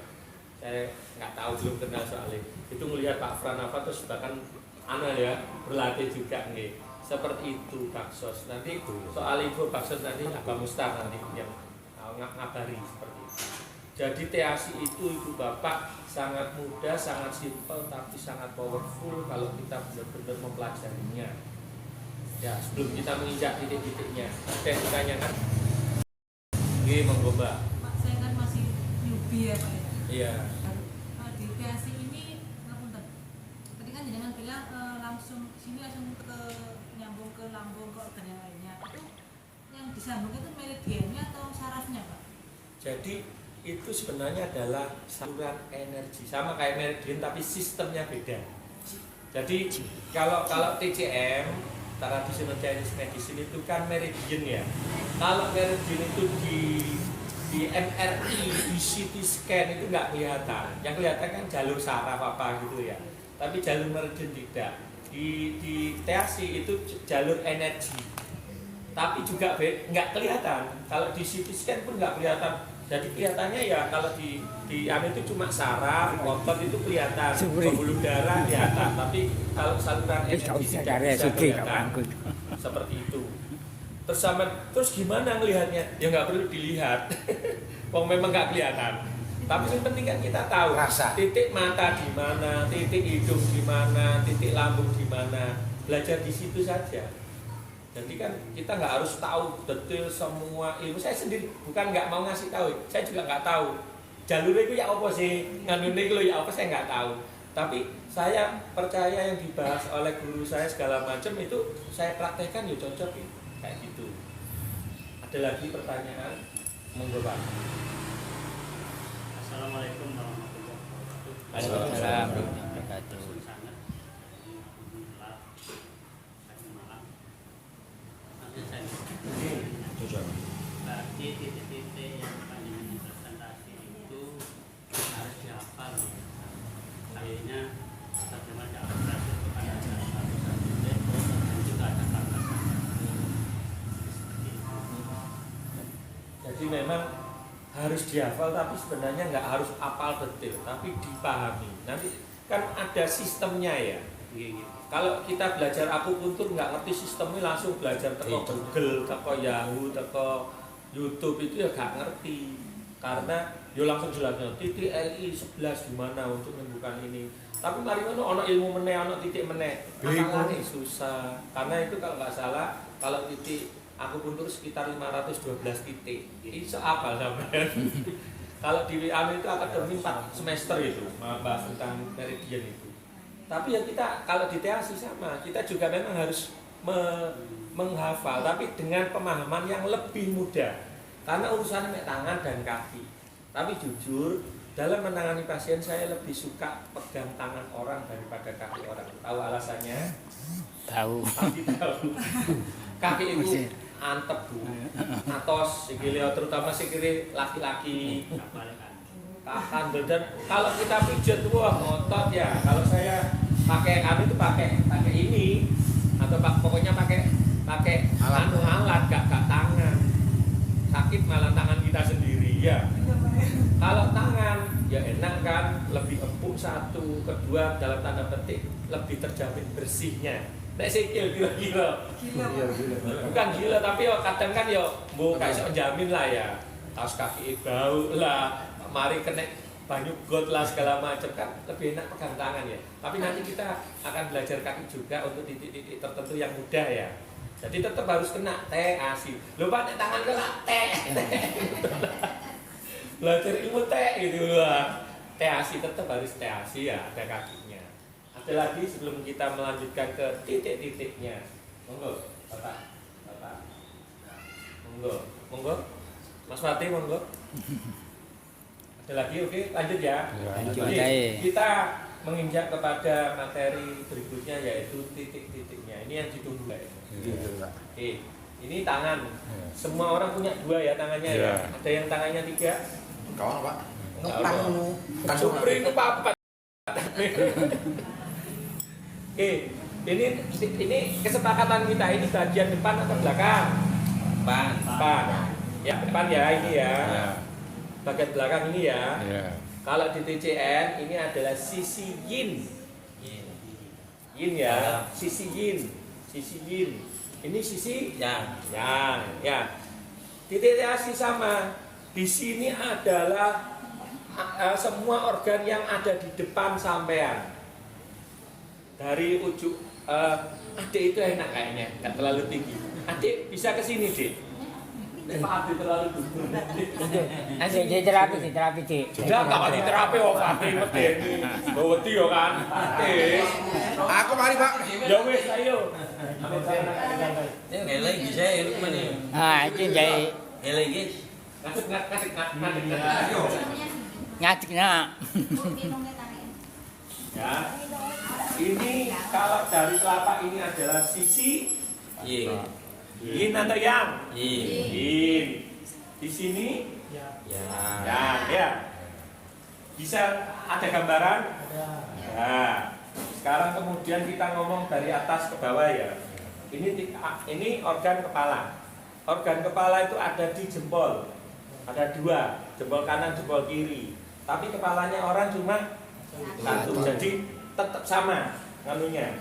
Saya nggak tahu, belum kenal soalnya. Itu melihat Pak Franafa terus bahkan ya berlatih juga nih. Seperti itu baksos. Nanti soal info baksos nanti Abah Mustar nanti yang ngabari seperti itu. Jadi TASI itu Ibu Bapak sangat mudah, sangat simpel, tapi sangat powerful kalau kita benar-benar mempelajarinya. Ya, sebelum kita menginjak titik-titiknya, ada yang ditanyakan? Oke, monggo Mbak. Pak, saya kan masih newbie ya Pak ya. Iya. Di PASI ini ngapunten. Tadi kan jangan bilang langsung sini langsung ke nyambung ke lambung ke organ yang lainnya. Itu yang disambung itu meridiannya atau sarafnya Pak? Jadi itu sebenarnya adalah saluran energi sama kayak meridian tapi sistemnya beda. Jadi kalau TCM traditional Chinese medicine itu kan meridian ya. Kalau meridian itu di MRI, di CT scan itu nggak kelihatan. Yang kelihatan kan jalur saraf apa gitu ya. Tapi jalur meridian tidak. Di TASI itu jalur energi. Tapi juga nggak kelihatan. Kalau di CT scan pun nggak kelihatan. Jadi kelihatannya ya kalau di itu cuma saraf, otot itu kelihatan, pembuluh darah kelihatan, tapi kalau saluran energi tidak bisa kelihatan. Seperti itu. Terus gimana ngelihatnya? Ya nggak perlu dilihat. Wong memang nggak kelihatan. Tapi yang penting kan kita tahu Rasa. titik mata di mana, titik hidung di mana, titik lambung di mana. Belajar di situ saja. Jadi kan kita nggak harus tahu detail semua ilmu. Saya sendiri bukan nggak mau ngasih tahu, saya juga nggak tahu jalurnya itu ya apa sih, ngandungnya itu ya apa saya nggak tahu. Tapi saya percaya yang dibahas oleh guru saya segala macam itu saya praktekkan ya cocok ya, kayak gitu. Ada lagi pertanyaan? Monggo Pak. Assalamualaikum warahmatullahi wabarakatuh. Waalaikumsalam warahmatullahi wabarakatuh. Sangat alhamdulillah tadi malam. Nanti saya berarti titik-titik yang panjenengan presentasi itu harus dihafal. Kayaknya terjemah jawab itu kan ada satu titik dan juga ada kata-kata. Jadi memang harus dihafal tapi sebenarnya nggak harus hafal detail tapi dipahami. Nanti kan ada sistemnya ya. Kalau kita belajar akupuntur nggak ngerti sistemnya langsung belajar teko Google, teko Yahoo, teko YouTube itu ya nggak ngerti. Karena yo langsung jelasnya titik LI 11 gimana untuk menyembuhkan ini. Tapi mari ono ilmu meneh, ono titik meneh. Masalahnya susah. Karena itu kalau nggak salah kalau titik akupuntur sekitar 512 titik. Iso apal sampean. Kalau di WA itu akademi 4 semester itu bahas tentang meridian itu. Tapi ya kita kalau di TASI sama, kita juga memang harus menghafal tapi dengan pemahaman yang lebih mudah. Karena urusannya tangan dan kaki. Tapi jujur, dalam menangani pasien saya lebih suka pegang tangan orang daripada kaki orang. Tahu alasannya? Tahu. Pasti tahu. Kaki itu antep Bu, atos sikile terutama sikile laki-laki. Kapan dan kalau kita pijat wah ngotot ya. Kalau saya pakai itu pakai ini atau pokoknya pakai alat gak tangan. Sakit malah tangan kita sendiri ya. Kalau tangan ya enak kan, lebih empuk satu, kedua dalam tanda petik lebih terjamin bersihnya. Nek sikil gila-gila. Bukan gila tapi yo kadang kan yo mbok gak iso jamin lah ya. Kaos kaki bau lah, mari kena banyu got lah segala macam kan lebih enak pegang tangan ya. Tapi nanti kita akan belajar kaki juga untuk titik-titik tertentu yang mudah ya. Jadi tetap harus kena TASI. Lupa nek tangan kena belajar ilmu gitu lah. TASI tetap harus TASI ya, ada kakinya. Ada lagi sebelum kita melanjutkan ke titik-titiknya. Monggo, Bapak. Monggo. Mas Fatih, monggo. Ada lagi, oke, lanjut ya. Lanjut. Jadi, kita menginjak kepada materi berikutnya yaitu titik-titiknya. Ini yang ditunggu ya. Oke, ini tangan. Semua orang punya 2 ya tangannya ya. Ada yang tangannya 3. Kawan Pak. Kan Supri itu papat. Oke, ini kesepakatan kita ini bagian depan atau belakang? Depan. Ya, depan ya ini ya. Bagian belakang ini ya. Kalau di TCN ini adalah sisi yin. Yin ya, sisi yin. Ini sisi yang. Di TASI sama. Di sini adalah semua organ yang ada di depan sampean. Dari ujung adik itu enak kayaknya, nggak terlalu tinggi. Adik bisa ke sini, Dik. Pak Adik terlalu dulu. Jadi terapi, Dik. Sudah enggak di terapi kok Fatih medeni. Baweti yo kan. Fatih. Aku mari, Pak. Ya wis ayo. Ini lagi bisa ya lu mana? Ah, itu jadi Lagi. Ngadeg. ngatik nak. Ya. Ini kalau dari telapak ini adalah sisi Iya. yin atau yang? Iya. Yin. Di sini Ya. ya. Bisa ada gambaran? Nah, sekarang kemudian kita ngomong dari atas ke bawah ya. Ini organ kepala. Organ kepala itu ada di jempol. Ada 2, jempol kanan, jempol kiri. Tapi kepalanya orang cuma 1. Jadi tetap sama nganunya.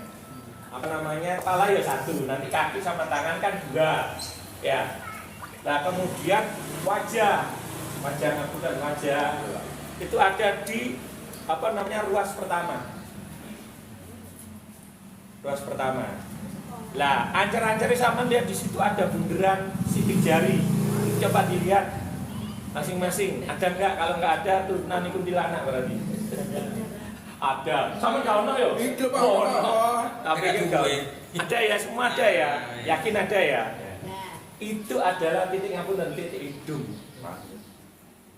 Apa namanya? Kepala ya 1, nanti kaki sama tangan kan 2. Ya. Nah, kemudian wajah ngapunten wajah. Itu ada di apa namanya? Ruas pertama. Lah, ancer-ancernya sama lihat di situ ada bunderan sidik jari. Coba dilihat masing-masing. Ada enggak? Kalau enggak ada turunan iku kuntilanak berarti. Ada. Sama enggak ono ya? Hidup Pak. Tapi enggak. Ada ya, semua ada ya. Yakin ada ya? Itu adalah titik ngapunten, titik hidung.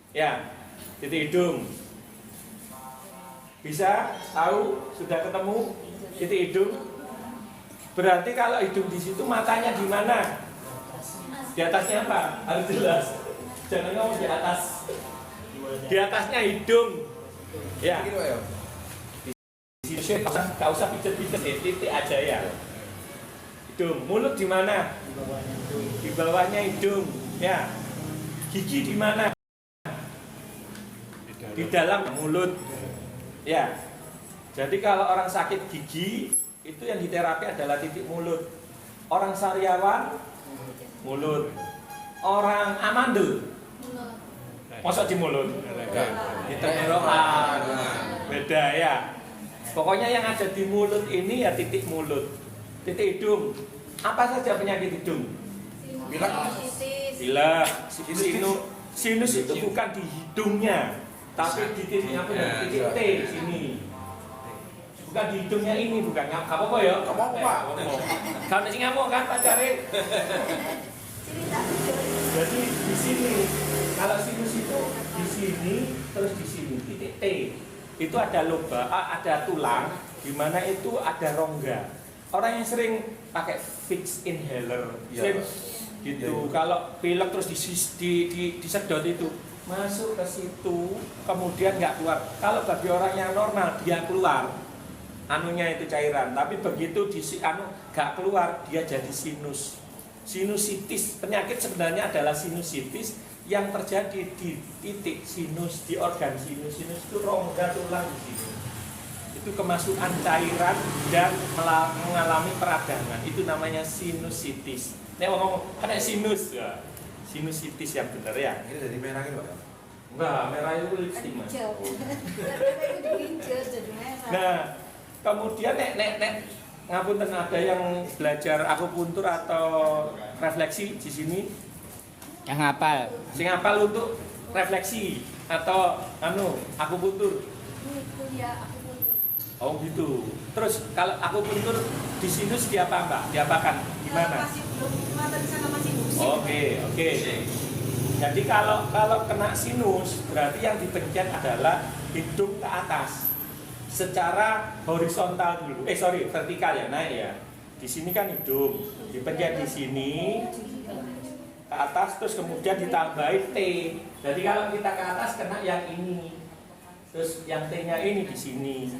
Ya, titik hidung. Bisa tahu sudah ketemu titik hidung? Berarti kalau hidung di situ matanya di mana? Di atasnya apa? Harus jelas. Jangan ngomong di atas. Di atasnya hidung. Ya. Di sini nggak usah pijet-pijet, titik aja ya. Hidung. Mulut di mana? Di bawahnya hidung. Ya. Gigi di mana? Di dalam mulut. Ya. Jadi kalau orang sakit gigi itu yang diterapi adalah titik mulut. Orang sariawan mulut. Orang amandel masa di mulut. Di tenggorokan. Beda ya. Pokoknya yang ada di mulut ini ya titik mulut. Titik hidung. Apa saja penyakit hidung? Pilek, sinus itu bukan di hidungnya, tapi di titik apa ya? Titik T sini. Bukan di hidungnya ini, bukan apa-apa ya? Apa-apa, Pak. Kalau sing ngamuk kan pacare. Jadi di sini, kalau sinus itu di sini, terus di sini, titik T. Itu ada loba, ada tulang, di mana itu ada rongga. Orang yang sering pakai fix inhaler, sering gitu. Kalau pilek terus disedot itu masuk ke situ, kemudian nggak keluar. Kalau bagi orang yang normal dia keluar. Anunya itu cairan, tapi begitu gak keluar dia jadi sinus. Sinusitis, penyakit sebenarnya adalah sinusitis yang terjadi di titik sinus, di organ sinus. Sinus itu rongga tulang di sini. Itu kemasukan cairan dan mengalami peradangan. Itu namanya sinusitis. Nek ngomong kena sinus ya. Sinusitis yang benar ya. Ini dari merah gitu, Pak. Enggak, merah itu lipstick Mas. Nah, kemudian nek ngapunten ada yang belajar akupuntur atau refleksi di sini? Yang hafal. Sing hafal untuk refleksi atau akupuntur? Oh gitu. Terus kalau akupuntur di sinus diapa Mbak? Diapakan? Gimana? Masih belum mata di sana masih Oke. Jadi kalau kena sinus berarti yang dipencet adalah hidung ke atas. Secara horizontal dulu, vertikal ya, naik ya. Di sini kan hidung, dipencet di sini ke atas, terus kemudian ditambahin T. Jadi kalau kita ke atas kena yang ini, terus yang T-nya ini di sini,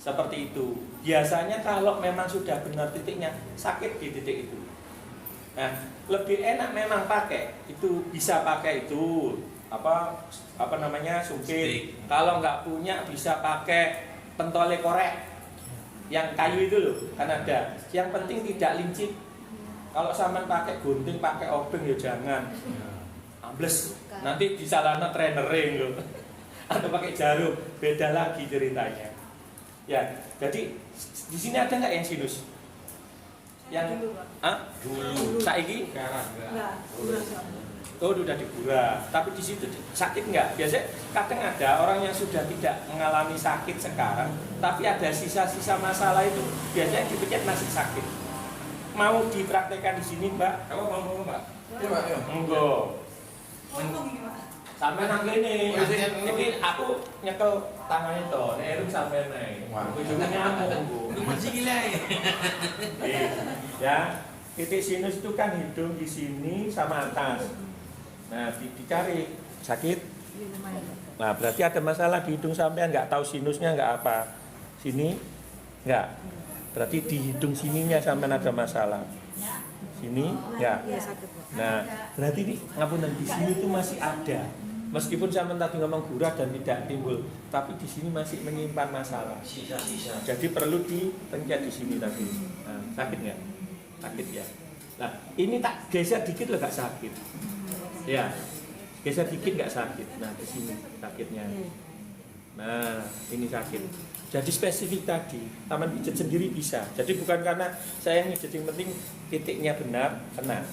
seperti itu. Biasanya kalau memang sudah benar titiknya, sakit di titik itu. Nah, lebih enak memang pakai itu, bisa pakai itu. Apa namanya sumpit. Kalau nggak punya bisa pakai pentole korek yang kayu itu loh, kan ada. Yang penting tidak lincip. Kalau sampean pakai gunting, pakai obeng ya jangan. Ambles. Nanti disalahno trainering loh. atau pakai jarum, beda lagi ceritanya. Ya, jadi di sini ada nggak yang sinus? Yang dulu. Saiki? Enggak, Oh, udah digura. Tapi di situ sakit nggak? Biasanya kadang ada orang yang sudah tidak mengalami sakit sekarang, tapi ada sisa-sisa masalah itu biasanya dipikir masih sakit. Mau dipraktekkan di sini, Mbak? Kamu mau Mbak? Iya, Pak, iya. Monggo. ngomong ini Pak. Sampai nang kene. Iki aku nyekel tangannya to, nek Erum sampai naik. Ujungnya nyamuk. Masih gila ya. Ya, titik sinus itu kan hidung di sini sama atas. Nah, dicari sakit. Iya, lumayan. Nah, berarti ada masalah di hidung sampean, nggak tahu sinusnya nggak apa. Sini nggak. Berarti di hidung sininya sampean ada masalah. Sini nggak. Iya, sakit Pak. Nah, berarti ini ngapunten di sini itu masih ada. Meskipun sampean tadi ngomong gurah dan tidak timbul, tapi di sini masih menyimpan masalah. Sisa-sisa. Jadi perlu dipencet di sini tadi. Nah, sakit nggak? Sakit ya. Nah, ini tak geser dikit loh nggak sakit. Ya, geser dikit nggak sakit. Nah, di sini sakitnya. Nah, ini sakit. Jadi spesifik tadi, taman pijat sendiri bisa. Jadi bukan karena saya yang yang penting titiknya benar, kena.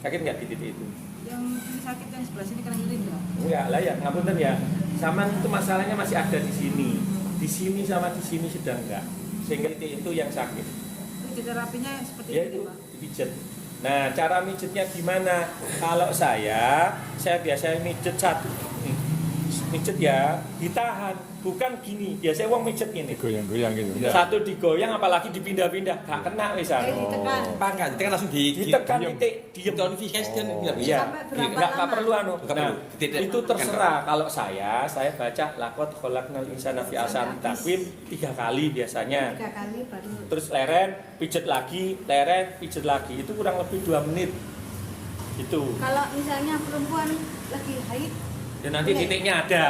Sakit nggak di titik itu? Yang ini sakit yang sebelah sini kanan kiri enggak? Enggak lah ya, ngapunten ya. Saman itu masalahnya masih ada di sini. Di sini sama di sini sudah enggak. Sehingga titik itu yang sakit. Itu terapinya seperti Ya itu itu Pak. dipijat. Nah, cara mijetnya gimana? Kalau saya biasanya mijet satu. Mijet ya, ditahan. Bukan gini, biasanya wong mijet gini. Goyang-goyang gitu. Satu digoyang apalagi dipindah-pindah, gak kena wisan. Ditekan. Pangkat, kita langsung Ditekan titik diem. tonifikasi kan nggak bisa. Iya, Sampai berapa nggak lama? perlu anu. Nggak Nah, perlu. Tidak. itu terserah. Kalau saya baca lakot kholaqnal insana fi ahsani taqwim 3 kali biasanya. 3 kali baru. Terus leren, pijet lagi, leren, pijet lagi. Itu kurang lebih 2 menit. Itu. Kalau misalnya perempuan lagi haid, Dan nanti Boleh. titiknya ada.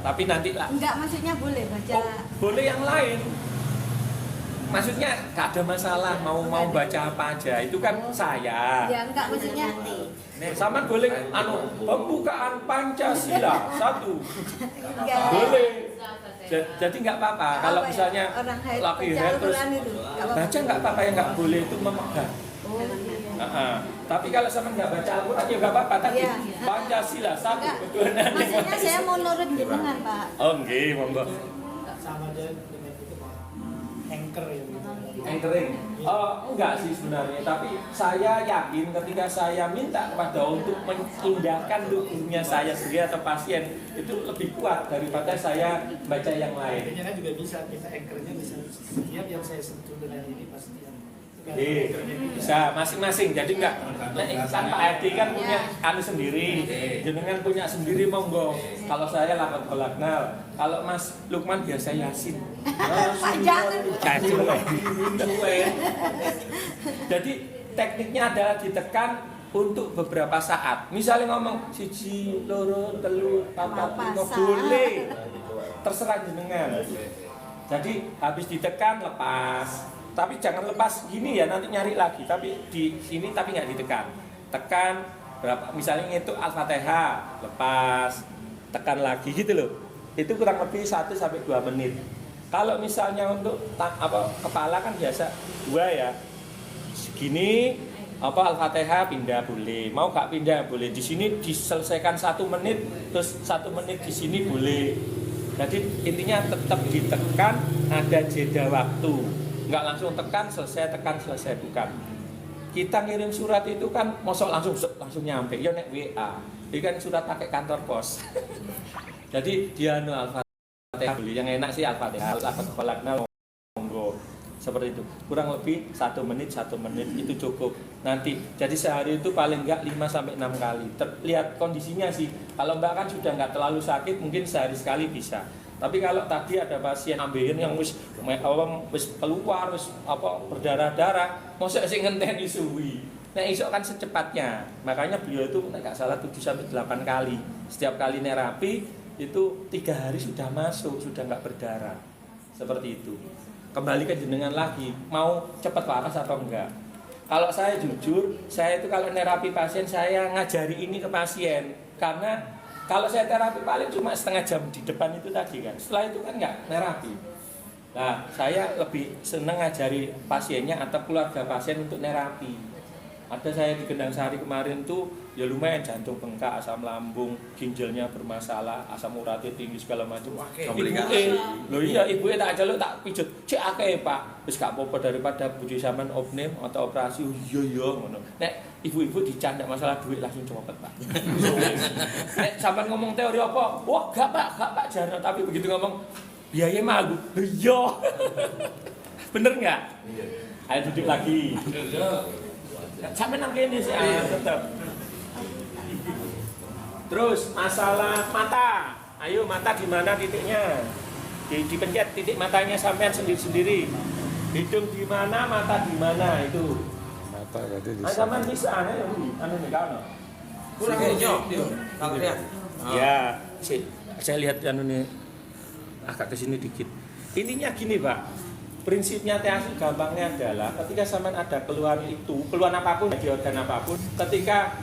Tapi nanti lah. enggak maksudnya boleh baca. Oh, boleh yang lain. Maksudnya gak ada masalah mau baca apa aja. Itu kan saya. Ya enggak maksudnya. Sama boleh anu pembukaan Pancasila 1. Enggak. Boleh. Jadi nggak apa-apa. Kalau Apa ya? misalnya Orang haid laki baca haid terus Al-Quran itu, nggak apa-apa. baca nggak apa-apa, yang nggak boleh itu memegang. Oh, iya. Tapi kalau sama nggak baca Al-Quran ya nggak apa-apa. Tadi Iya. Pancasila 1 Enggak. ketuhanan yang Maksudnya Maha saya Esa. mau nurut jenengan, Pak. Oh nggih, monggo. Sama aja dengan itu Pak. Anchor ya. Anchoring. Oh, enggak sih sebenarnya, tapi saya yakin ketika saya minta kepada untuk mengindahkan tubuhnya saya sendiri atau pasien itu lebih kuat daripada saya baca yang lain. Akhirnya kan juga bisa kita anchornya bisa setiap yang saya sentuh dengan ini pasti yang Bisa masing-masing, jadi enggak kan Pak Edi kan punya anu sendiri, jenengan punya sendiri monggo. Kalau saya lakon kolaknal, kalau Mas Lukman biasa Yasin. Pak jangan. Jadi tekniknya adalah ditekan untuk beberapa saat. Misalnya ngomong siji, loro, telu, papat, lima, boleh. Terserah jenengan. Jadi habis ditekan lepas. Tapi jangan lepas gini ya, nanti nyari lagi. Tapi di sini tapi nggak ditekan. Tekan berapa? Misalnya itu Al-Fatihah, lepas, tekan lagi gitu loh. Itu kurang lebih 1 sampai 2 menit. Kalau misalnya untuk kepala kan biasa 2 ya. Segini Al-Fatihah pindah boleh. Mau nggak pindah boleh. Di sini diselesaikan 1 menit, terus 1 menit di sini boleh. Jadi intinya tetap ditekan, ada jeda waktu. Nggak langsung tekan selesai bukan. Kita ngirim surat itu kan mosok langsung nyampe ya nek WA. Ini kan surat pakai kantor pos. Jadi dia Al-Fatihah beli yang enak sih Al-Fatihah, Al-Fatihah monggo. Seperti itu. Kurang lebih 1 menit itu cukup. Nanti jadi sehari itu paling enggak 5 sampai 6 kali. Lihat kondisinya sih. Kalau Mbak kan sudah enggak terlalu sakit, mungkin sehari sekali bisa. Tapi kalau tadi ada pasien ambeien yang wis keluar wis berdarah-darah, mosok sing ngenteni suwi. Nek iso kan secepatnya. Makanya beliau itu nek gak salah 7 sampai 8 kali. Setiap kali nerapi itu 3 hari sudah masuk, sudah enggak berdarah. Seperti itu. Kembali ke jenengan lagi, mau cepat waras atau enggak? Kalau saya jujur, saya itu kalau nerapi pasien saya ngajari ini ke pasien karena Kalau saya terapi paling cuma setengah jam di depan itu tadi kan. Setelah itu kan nggak terapi. Nah, saya lebih senang ngajari pasiennya atau keluarga pasien untuk terapi. Ada saya di Gendang Sari kemarin tuh ya lumayan jantung bengkak, asam lambung, ginjalnya bermasalah, asam uratnya tinggi segala macam. Loh iya, ibuke tak jaluk tak pijet. Cek akeh, Pak. Wis gak apa-apa daripada bojo sampean opname atau operasi. Iya ngono. Nek ibu-ibu dicandak masalah duit langsung cepet, Pak. Nek sampean ngomong teori apa? Wah, gak Pak jarno, tapi begitu ngomong biaya mah aku. Iya. Bener enggak? Iya. Ayo duduk lagi. Sampai nang kene sih tetap. Terus masalah mata. Ayo mata di mana titiknya? Dipencet titik matanya sampean sendiri-sendiri. Hidung di mana, mata di mana itu. Mata berarti di Sampean bisa anu nih kan. Kurang hijau dia. Ya, saya lihat anu nih agak ke sini dikit. Intinya gini, Pak. Prinsipnya TASI gampangnya adalah ketika sampean ada keluhan itu, keluhan apapun di organ apapun, ketika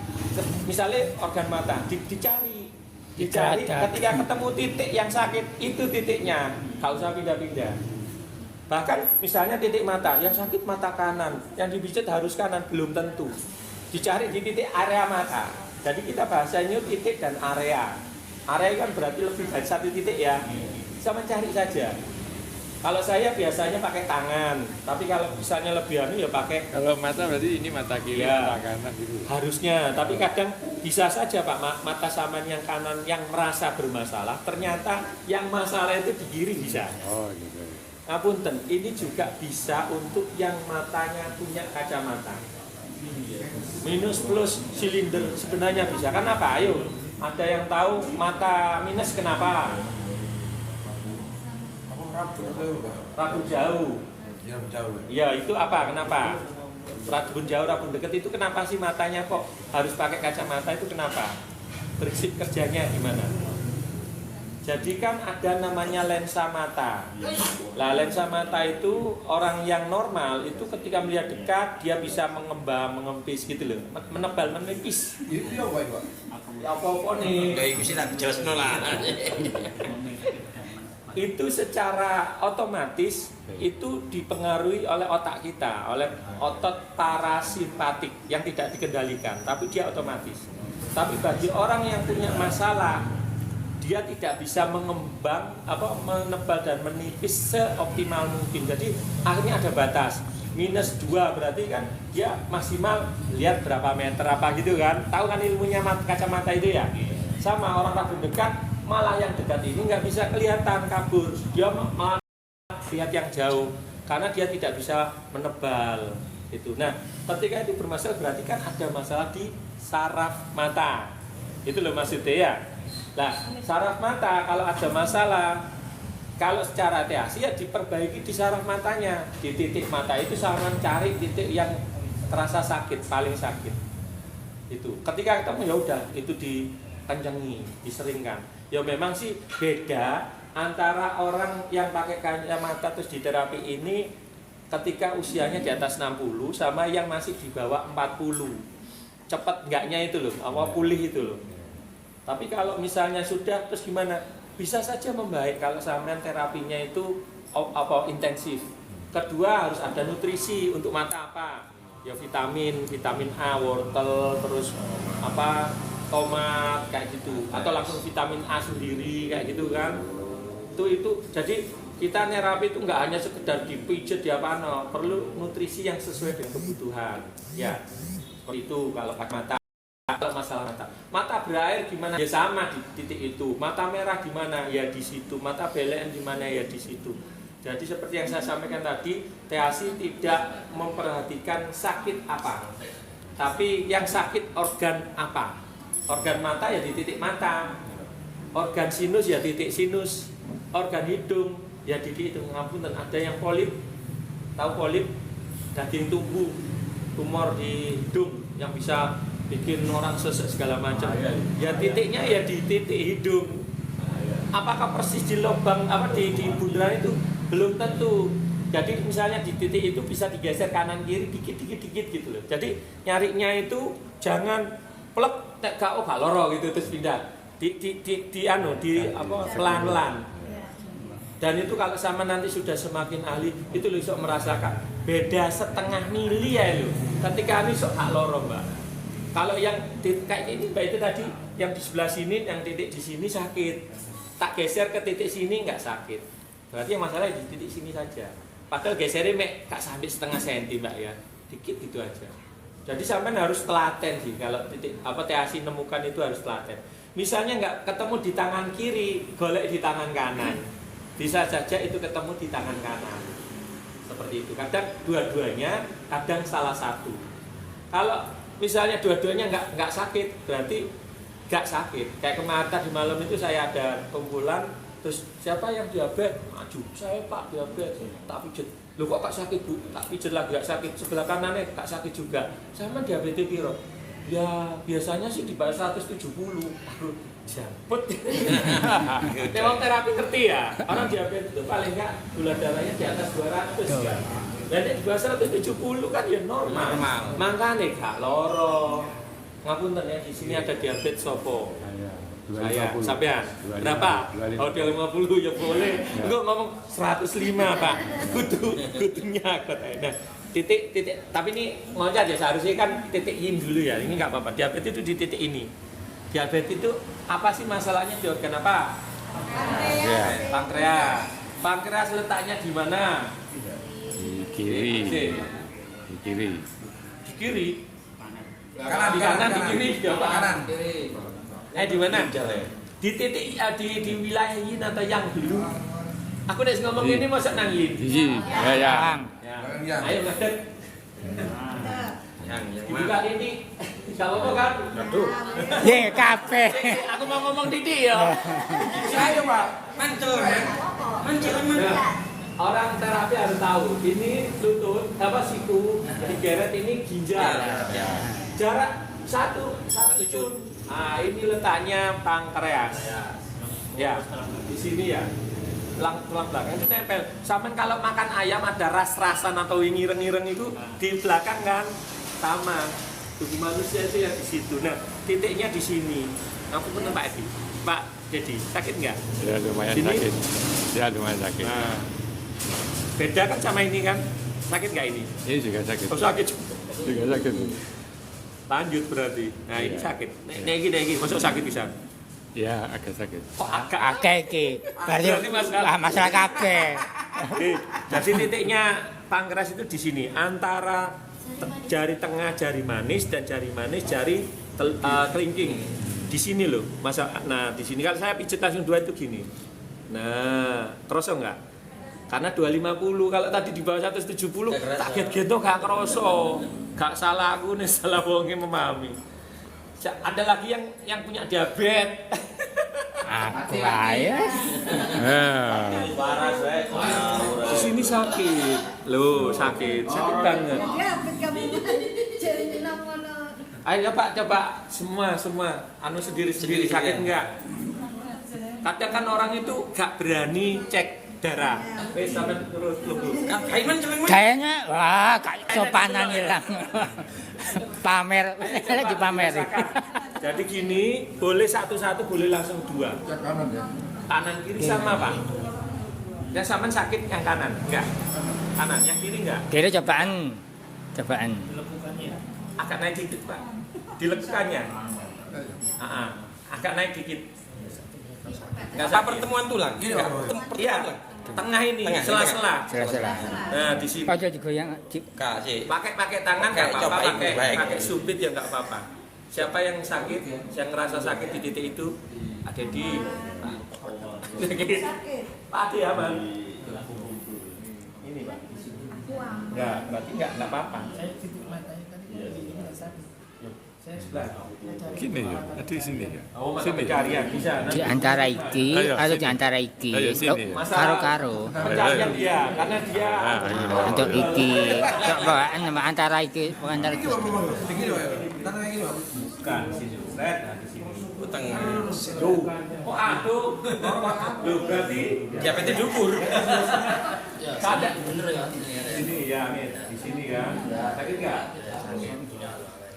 misalnya organ mata dicari, ketika ketemu titik yang sakit itu titiknya, gak usah pindah-pindah. Bahkan misalnya titik mata, yang sakit mata kanan, yang dipijat harus kanan, belum tentu. Dicari di titik area mata. Jadi kita bahasanya titik dan area. Area kan berarti lebih dari satu titik ya. Sama cari saja. Kalau saya biasanya pakai tangan, tapi kalau misalnya lebih anu ya pakai. Kalau mata berarti ini mata kiri, ya, mata kanan gitu. Harusnya, tapi kadang bisa saja Pak mata saman yang kanan yang merasa bermasalah, ternyata yang masalah itu di kiri bisa. Oh gitu. Ngapunten, ini juga bisa untuk yang matanya punya kacamata. Minus plus silinder sebenarnya bisa. Kenapa? Ayo, ada yang tahu mata minus kenapa? Rabun jauh. Ya itu apa? Kenapa? Rabun jauh, rabun dekat itu kenapa sih matanya kok harus pakai kacamata itu kenapa? Prinsip kerjanya gimana? Jadi kan ada namanya lensa mata. Lah lensa mata itu orang yang normal itu ketika melihat dekat dia bisa mengembang, mengempis gitu loh, menebal, menipis. Itu apa itu? Apa nih? Kayak bisa tak jelas lah. Itu secara otomatis itu dipengaruhi oleh otak kita, oleh otot parasimpatik yang tidak dikendalikan, tapi dia otomatis. Tapi bagi orang yang punya masalah, dia tidak bisa mengembang, menebal dan menipis seoptimal mungkin. Jadi akhirnya ada batas. Minus 2 berarti kan dia maksimal lihat berapa meter apa gitu kan. Tahu kan ilmunya kacamata itu ya? Sama orang rabun dekat, malah yang dekat ini nggak bisa kelihatan, kabur. Dia malah lihat yang jauh karena dia tidak bisa menebal itu. Nah, ketika itu bermasalah berarti kan ada masalah di saraf mata. Itu loh maksudnya ya. Nah, saraf mata kalau ada masalah, kalau secara TASI ya diperbaiki di saraf matanya. Di titik mata itu sama cari titik yang terasa sakit, paling sakit. Itu. Ketika ketemu ya udah itu dikencengi, diseringkan. Ya memang sih beda antara orang yang pakai kacamata terus di terapi ini ketika usianya di atas 60 sama yang masih di bawah 40. Cepat enggaknya itu loh, pulih itu loh. Tapi kalau misalnya sudah terus gimana? Bisa saja membaik kalau sampean terapinya itu intensif. Kedua harus ada nutrisi untuk mata apa? Ya vitamin A, wortel, terus tomat kayak gitu, atau langsung vitamin A sendiri kayak gitu kan. Itu jadi kita terapi itu nggak hanya sekedar dipijat perlu nutrisi yang sesuai dengan kebutuhan. Ya, seperti itu kalau mata. Kalau masalah mata berair gimana? Ya sama di titik itu. Mata merah gimana? Ya di situ. Mata belean gimana? Ya di situ. Jadi seperti yang saya sampaikan tadi, TASI tidak memperhatikan sakit apa, tapi yang sakit organ apa. Organ mata ya di titik mata, organ sinus ya titik sinus, organ hidung ya di titik hidung. Ngapunten, ada yang polip, tahu polip, daging tumbuh, tumor di hidung yang bisa bikin orang sesek segala macam. Ya titiknya ya di titik hidung. Apakah persis di lubang di bundaran itu? Belum tentu. Jadi misalnya di titik itu bisa digeser kanan kiri dikit gitu loh. Jadi nyarinya itu jangan plek nek gak loro gitu terus pindah. pelan-pelan. Dan itu kalau sama nanti sudah semakin ahli, itu lu sok merasakan beda setengah mili ya lu. Ketika ini sok tak loro mbak. Kalau yang kayak ini mbak itu tadi yang di sebelah sini, yang titik di sini sakit. Tak geser ke titik sini nggak sakit. Berarti yang masalah di titik sini saja. Padahal gesernya gak sampai setengah senti mbak ya, dikit gitu aja. Jadi sampai harus telaten sih kalau titik TASI nemukan itu harus telaten. Misalnya nggak ketemu di tangan kiri, golek di tangan kanan. Bisa saja itu ketemu di tangan kanan. Seperti itu. Kadang dua-duanya, kadang salah satu. Kalau misalnya dua-duanya nggak sakit, berarti nggak sakit. Kayak kemarin di malam itu saya ada kumpulan, terus siapa yang diabetes? Maju. Saya Pak diabetes. Tak pijet. Loh kok tak sakit Bu? Tak pijet lagi nggak sakit. Sebelah kanannya tak sakit juga. Saya mah diabetes piro? Ya biasanya sih di bawah 170. Jambut. Memang terapi ngerti ya. Orang diabetes itu paling nggak gula darahnya di atas 200 ya. Dan di bawah 170 kan ya normal. Makanya gak loro. Ngapunten ya, di sini ada diabetes sopo. Saya, sampean berapa? Kalau dia 50 ya boleh. Enggak ngomong 105 Pak. Kudunya kok. Nah, titik tapi ini loncat ya seharusnya kan titik in dulu ya. Ini nggak apa-apa. Diabetes itu di titik ini. Diabetes itu apa sih masalahnya di organ apa? Pankreas. Pankreas letaknya di mana? Di kiri. Di kiri. Di kiri. Di kanan, di kiri, di kanan. Di mana? Di titik di wilayah yin atau yang dulu. Aku udah ngomong ini masa nang yin. Ya. Ayo ngadeg. Yang dibuka ini. Kalau apa kan? Aduh. Ye kabeh. Aku mau ngomong Didi ya. Saya Pak. Mancur. Orang terapi harus tahu ini lutut siku digeret ini ginjal. Jarak satu cun. Nah ini letaknya pankreas. Ya di sini ya. Tulang belakang itu nempel. Sampai kalau makan ayam ada ras-rasan atau ngireng-ngireng itu di belakang kan sama. Tubuh manusia itu yang di situ. Nah titiknya di sini. Aku pun Pak Edi. Pak Dedi sakit nggak? Ya lumayan sini? sakit. Ya lumayan sakit. Nah, beda kan sama ini kan? Sakit nggak ini? Ini juga sakit. Oh sakit Juga sakit. lanjut berarti. Nah ini sakit. Negi, masuk sakit bisa. Ya agak sakit. Kok agak? Akeh iki. Bali masalah kabeh. Jadi titiknya pankreas itu di sini antara jari tengah jari manis dan jari manis jari kelingking. Di sini loh. Nah di sini kalau saya pijet langsung dua itu gini. Nah terus enggak? Karena 250 kalau tadi di bawah 170 tak get-geto gak kroso. Gak salah aku nih, salah wonge memahami. Ada lagi yang punya diabetes. Aku ae. Parah saya. Di sini sakit. Loh, sakit banget. Ayo coba semua sendiri sakit enggak? Kadang kan orang itu gak berani cek darah. Wes sampe terus lungguh. Kayaknya wah sopanan hilang. Pamer, lagi pamer. Jadi gini, boleh satu-satu, boleh langsung dua. Kanan kiri sama Pak. Yang sama sakit yang kanan, enggak? Kanan, yang kiri enggak? Kira cobaan. Agak naik dikit Pak. Dilekukannya. Agak naik dikit. Enggak sampai pertemuan tulang. Iya. Tengah ini, sela-sela. Nah, di sini. Aja digoyang. Pakai tangan enggak apa-apa, pakai sumpit ya enggak apa-apa. Siapa yang sakit, yang ngerasa sakit di titik itu, ada di Pak Adi aman. Ini Pak. Enggak, berarti enggak apa-apa. Saya titik matanya tadi ini nggak sakit. Saya sebelah. Gini ya, di sini ya. Oh, masa pencarian bisa. Di antara iki atau di antara iki. Karo-karo. Pencarian dia, karena dia Untuk iki. Coba antara iki, antara iki. bukan di sini. Di sini. Tuh. Oh, aduh. Loh, berarti Diabetes dukur. ada bener ya. Di sini ya, nih. Di sini kan. Sakit enggak?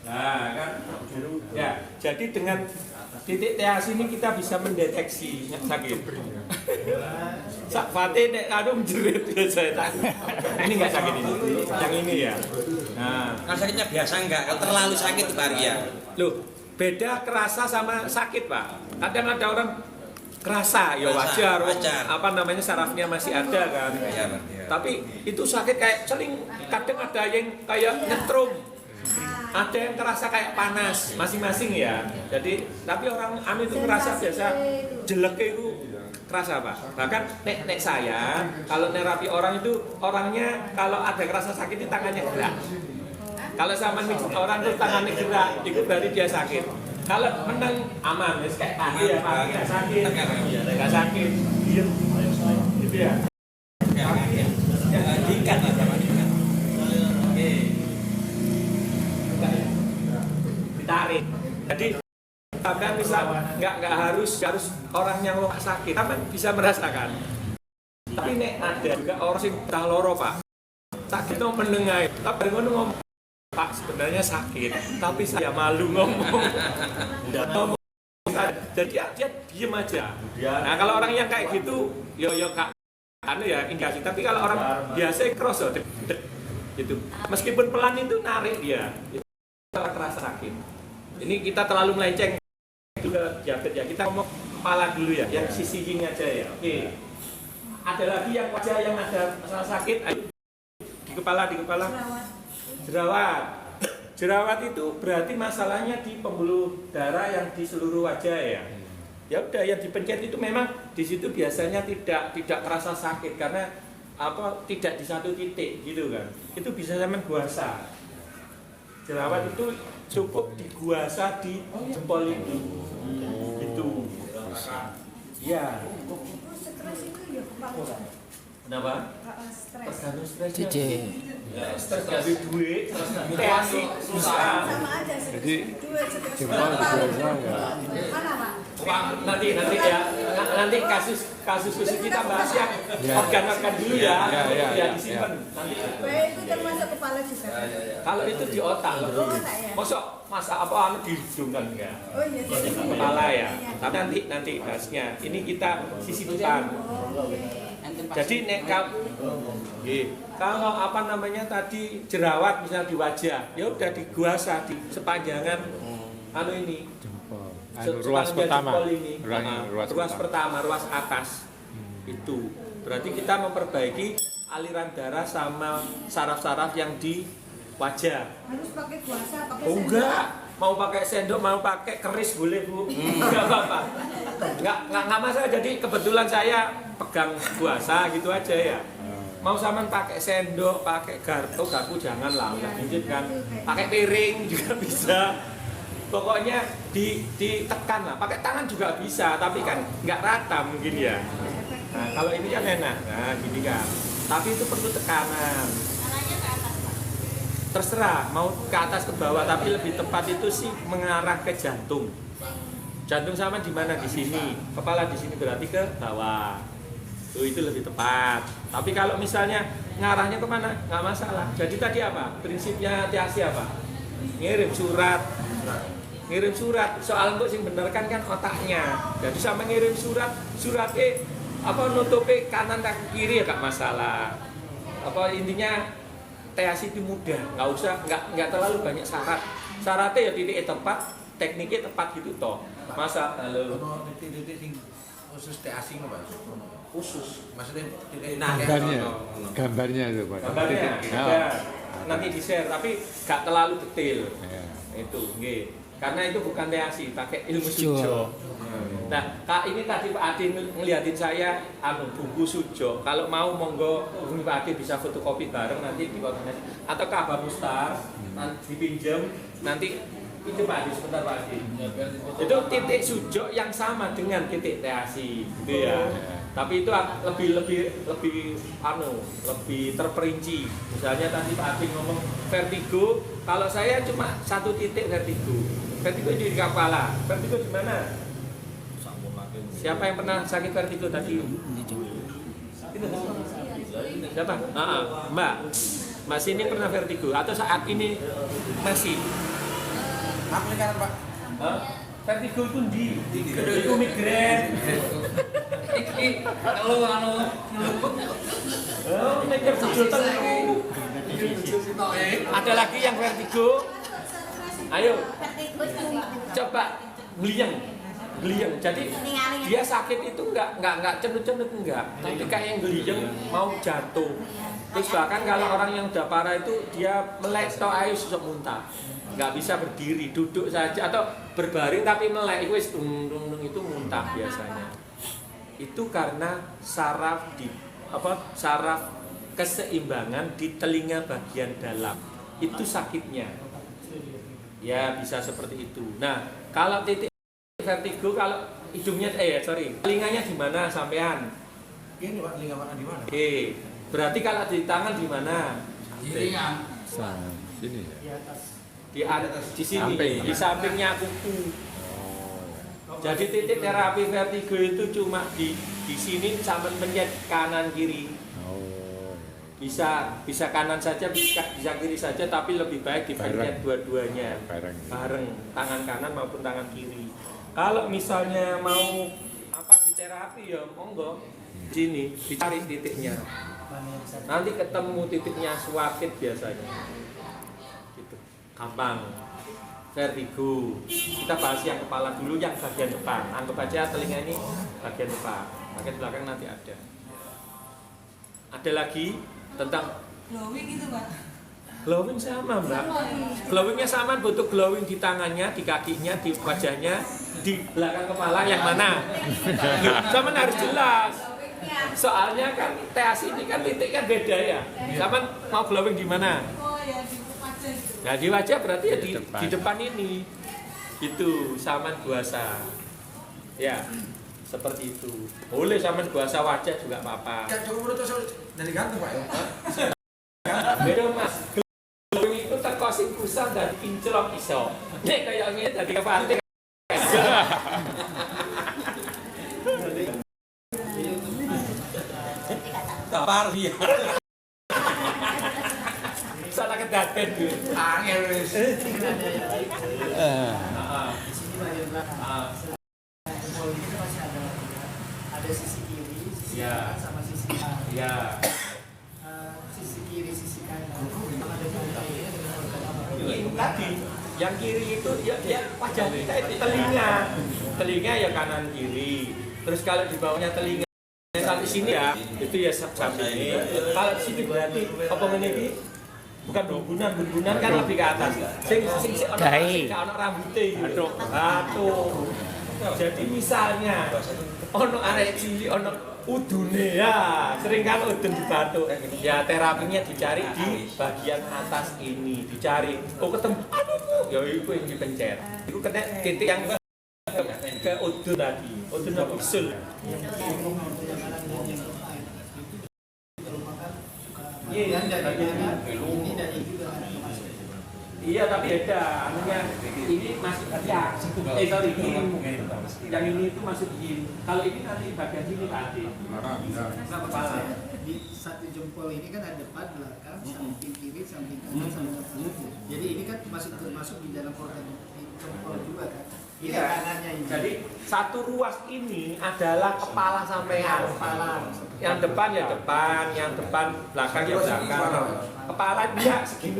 Nah, kan. Ya, Jadi dengan titik TAC ini kita bisa mendeteksi sakit. Sak Fatih nek kado menjerit saya. Ini enggak sakit ini. Yang ini ya. Nah, Kan sakitnya biasa enggak? Kalau terlalu sakit Pak Arya. loh, beda kerasa sama sakit, Pak. Kadang ada orang kerasa, ya Kerasa, wajar. wajar. Apa namanya sarafnya masih ada kan. Iya, Pak. Iya. Tapi itu sakit kayak celing. Kadang ada yang kayak nyetrum. Ada yang kerasa kayak panas, masing-masing ya. Jadi, tapi orang anu itu kerasa biasa jelek itu kerasa Pak. Bahkan nek saya kalau nerapi orang itu orangnya kalau ada kerasa sakit itu tangannya gerak. Kalau sama mijit orang itu tangannya gerak, itu berarti dia sakit. Kalau menang aman, kayak tadi ya Pak, nggak sakit, nggak sakit, diem, gitu ya. Diikat lah sama diikat. Oke. Ditarik. Jadi bahkan bisa nggak harus orang yang lo sakit, tapi bisa merasakan. Tapi nek ada juga orang sing tak loro Pak, sakit itu mendengar, tapi ngomong Pak sebenarnya sakit, tapi saya malu ngomong. Jadi dia diem aja. Nah kalau orang yang kayak gitu, yo kak, anu ya indikasi. Tapi kalau orang biasa cross gitu, meskipun pelan itu narik dia, itu terasa sakit. Ini kita terlalu melenceng juga diabetes ya. Kita ngomong kepala dulu ya, yang sisi yin aja ya. Oke. Ada lagi yang wajah yang ada masalah sakit. Ayo. Di kepala. Jerawat itu berarti masalahnya di pembuluh darah yang di seluruh wajah ya. Ya udah yang dipencet itu memang di situ biasanya tidak terasa sakit karena apa tidak di satu titik gitu kan. Itu bisa sampai guasa. Jerawat itu cukup diguasa di jempol ini. Gitu. Iya. Stres itu ya kepala. Kenapa? Stres. Tergantung stresnya. Cici. Stres gak ada duit, TAC susah. Sama aja stres. Jadi, Duit stres. jempol biasa enggak? Mana Pak? Wah, nanti ya, nanti kasus khusus kita bahas yang organ-organ dulu ya, Ya. disimpan nanti. Baik itu termasuk kepala juga. Kalau itu di otak, Oh, otak ya. masa apa anu di hidung kan enggak? Oh iya. Kepala ya. Tapi nanti bahasnya. Ini kita sisi depan. Jadi nek kalau apa namanya tadi jerawat misalnya di wajah, ya udah diguasa di sepanjangan anu ini. Ruas pertama. Ini. Ruas pertama, ruas atas. Itu. Berarti kita memperbaiki aliran darah sama saraf-saraf yang di wajah. Harus pakai kuasa, pakai Oh enggak, mau pakai sendok, mau pakai keris boleh Bu. Enggak apa-apa. Enggak masalah. Jadi kebetulan saya pegang kuasa gitu aja ya. Mau sampean pakai sendok, pakai garpu janganlah, udah injek kan. Pakai piring juga bisa. Pokoknya ditekan lah, pakai tangan juga bisa, tapi kan nggak rata mungkin ya. Nah kalau ini kan enak, nah gini kan. Tapi itu perlu tekanan. Terserah, mau ke atas ke bawah, tapi lebih tepat itu sih mengarah ke jantung. Jantung sama di mana? Di sini. Kepala di sini berarti ke bawah. Itu lebih tepat. Tapi kalau misalnya ngarahnya kemana? Nggak masalah. Jadi tadi apa? Prinsipnya TAC apa? Ngirim surat. Soal untuk sing bener kan otaknya. Jadi sama ngirim suratnya apa nutupi kanan dan kiri ya gak masalah. Apa intinya TAC itu mudah, nggak terlalu banyak syarat. Syaratnya ya titik tepat, tekniknya tepat gitu toh. Masa halo titik khusus TAC Pak. khusus. Maksudnya titik Gambarnya itu Pak. Gambarnya ada. Nanti di-share tapi gak terlalu detail. Itu nggih. Karena itu bukan TAC, pakai ilmu sujo. Nah, Kak ini tadi Pak Adi ngeliatin saya buku sujo. Kalau mau monggo hubungi Pak Adi bisa fotokopi bareng nanti di koordinasi atau ke Abah Mustar nanti dipinjam nanti itu Pak Adi sebentar Pak Adi. Itu titik sujo yang sama dengan titik TAC gitu ya. Tapi itu lebih terperinci. Misalnya tadi Pak Adi ngomong vertigo, kalau saya cuma satu titik vertigo. Vertigo di kepala. Vertigo di mana? Siapa yang pernah sakit vertigo tadi? Siapa? Mbak Sini pernah vertigo atau saat ini masih? Apa kanan Pak? Hah? Vertigo itu di itu migrain. Iki kalau mikir bujul telu. Ada lagi yang vertigo? Ayo, coba beliang. Jadi dia sakit itu enggak cenut-cenut enggak. Tapi kayak yang beliang mau jatuh. Terus bahkan kalau orang yang udah parah itu dia melek atau air susah muntah. Nggak bisa berdiri, duduk saja atau berbaring tapi melek itu itu muntah biasanya. Itu karena saraf keseimbangan di telinga bagian dalam itu sakitnya. Ya bisa seperti itu. Nah kalau titik vertigo kalau hidungnya telinganya di mana sampean? Ini Pak, telinga mana di mana? Oke, berarti kalau di tangan di mana? Sini ya. Di sini, di sampingnya kuku. Jadi titik terapi vertigo itu cuma di sini sama pencet kanan kiri. Bisa kanan saja, bisa kiri saja, tapi lebih baik dipencet dua-duanya bareng tangan kanan maupun tangan kiri. Kalau misalnya mau di terapi ya monggo sini dicari titiknya. Nanti ketemu titiknya suapit biasanya. Gitu. Gampang. Vertigo. Kita bahas yang kepala dulu, yang bagian depan. Anggap aja telinga ini bagian depan. Bagian belakang nanti ada. Ada lagi tentang glowing gitu Pak. Glowing sama Mbak. Glowingnya sama, butuh glowing di tangannya, di kakinya, di wajahnya, di belakang kepala yang mana? Sama harus jelas. Soalnya kan TAS ini kan titik kan beda ya. Sama mau glowing di mana? Oh ya di wajah gitu. Nah di wajah berarti ya di depan ini. Gitu, saman guasa. Ya, seperti itu. Boleh saman guasa wajah juga apa-apa. Ya coba menurut saya dari gantung Pak ya. Beda Mas. Glowing itu teko sing kusam dan kinclok iso. Nek kaya ngene dadi kepanting. Tapar ya. Salah kedaten gitu. Angel wis. Di sini bagian belakang. Jempol ini masih ada sisi kiri, sisi kanan sama sisi kanan. Ya. Sisi kiri, sisi kanan. Sama dengan ini dengan organ apa? Tadi yang kiri itu ya wajah kita itu telinga ya kanan kiri. Terus kalau di bawahnya telinga sampai sini ya itu ya sampai ini. Kalau di sini berarti apa ini? Bukan bumbunan kan lebih ke atas. Sing ono rambute gitu. Aduh. Jadi misalnya ono arek cilik ono udune ya, sering kan udun dibatuk. Ya terapinya dicari di bagian atas ini, dicari. Oh ketemu. Aduh, ya itu yang dipencet. Itu kena titik yang ke udun tadi. Udun apa usul? Iya, ini dari juga masuk. Iya tapi beda, anunya ini masuk ya. Sorry, yang ini itu masuk in. Kalau ini nanti bagian sini tadi. Kepala. Di satu jempol ini kan ada depan, belakang, samping kiri, samping kanan, samping kiri. Jadi ini kan masuk di dalam organ jempol juga kan. Ini kanannya ini. Jadi satu ruas ini adalah kepala sampean. Kepala. Yang depan ya depan, yang depan belakang ya belakang. Kepala dia segini.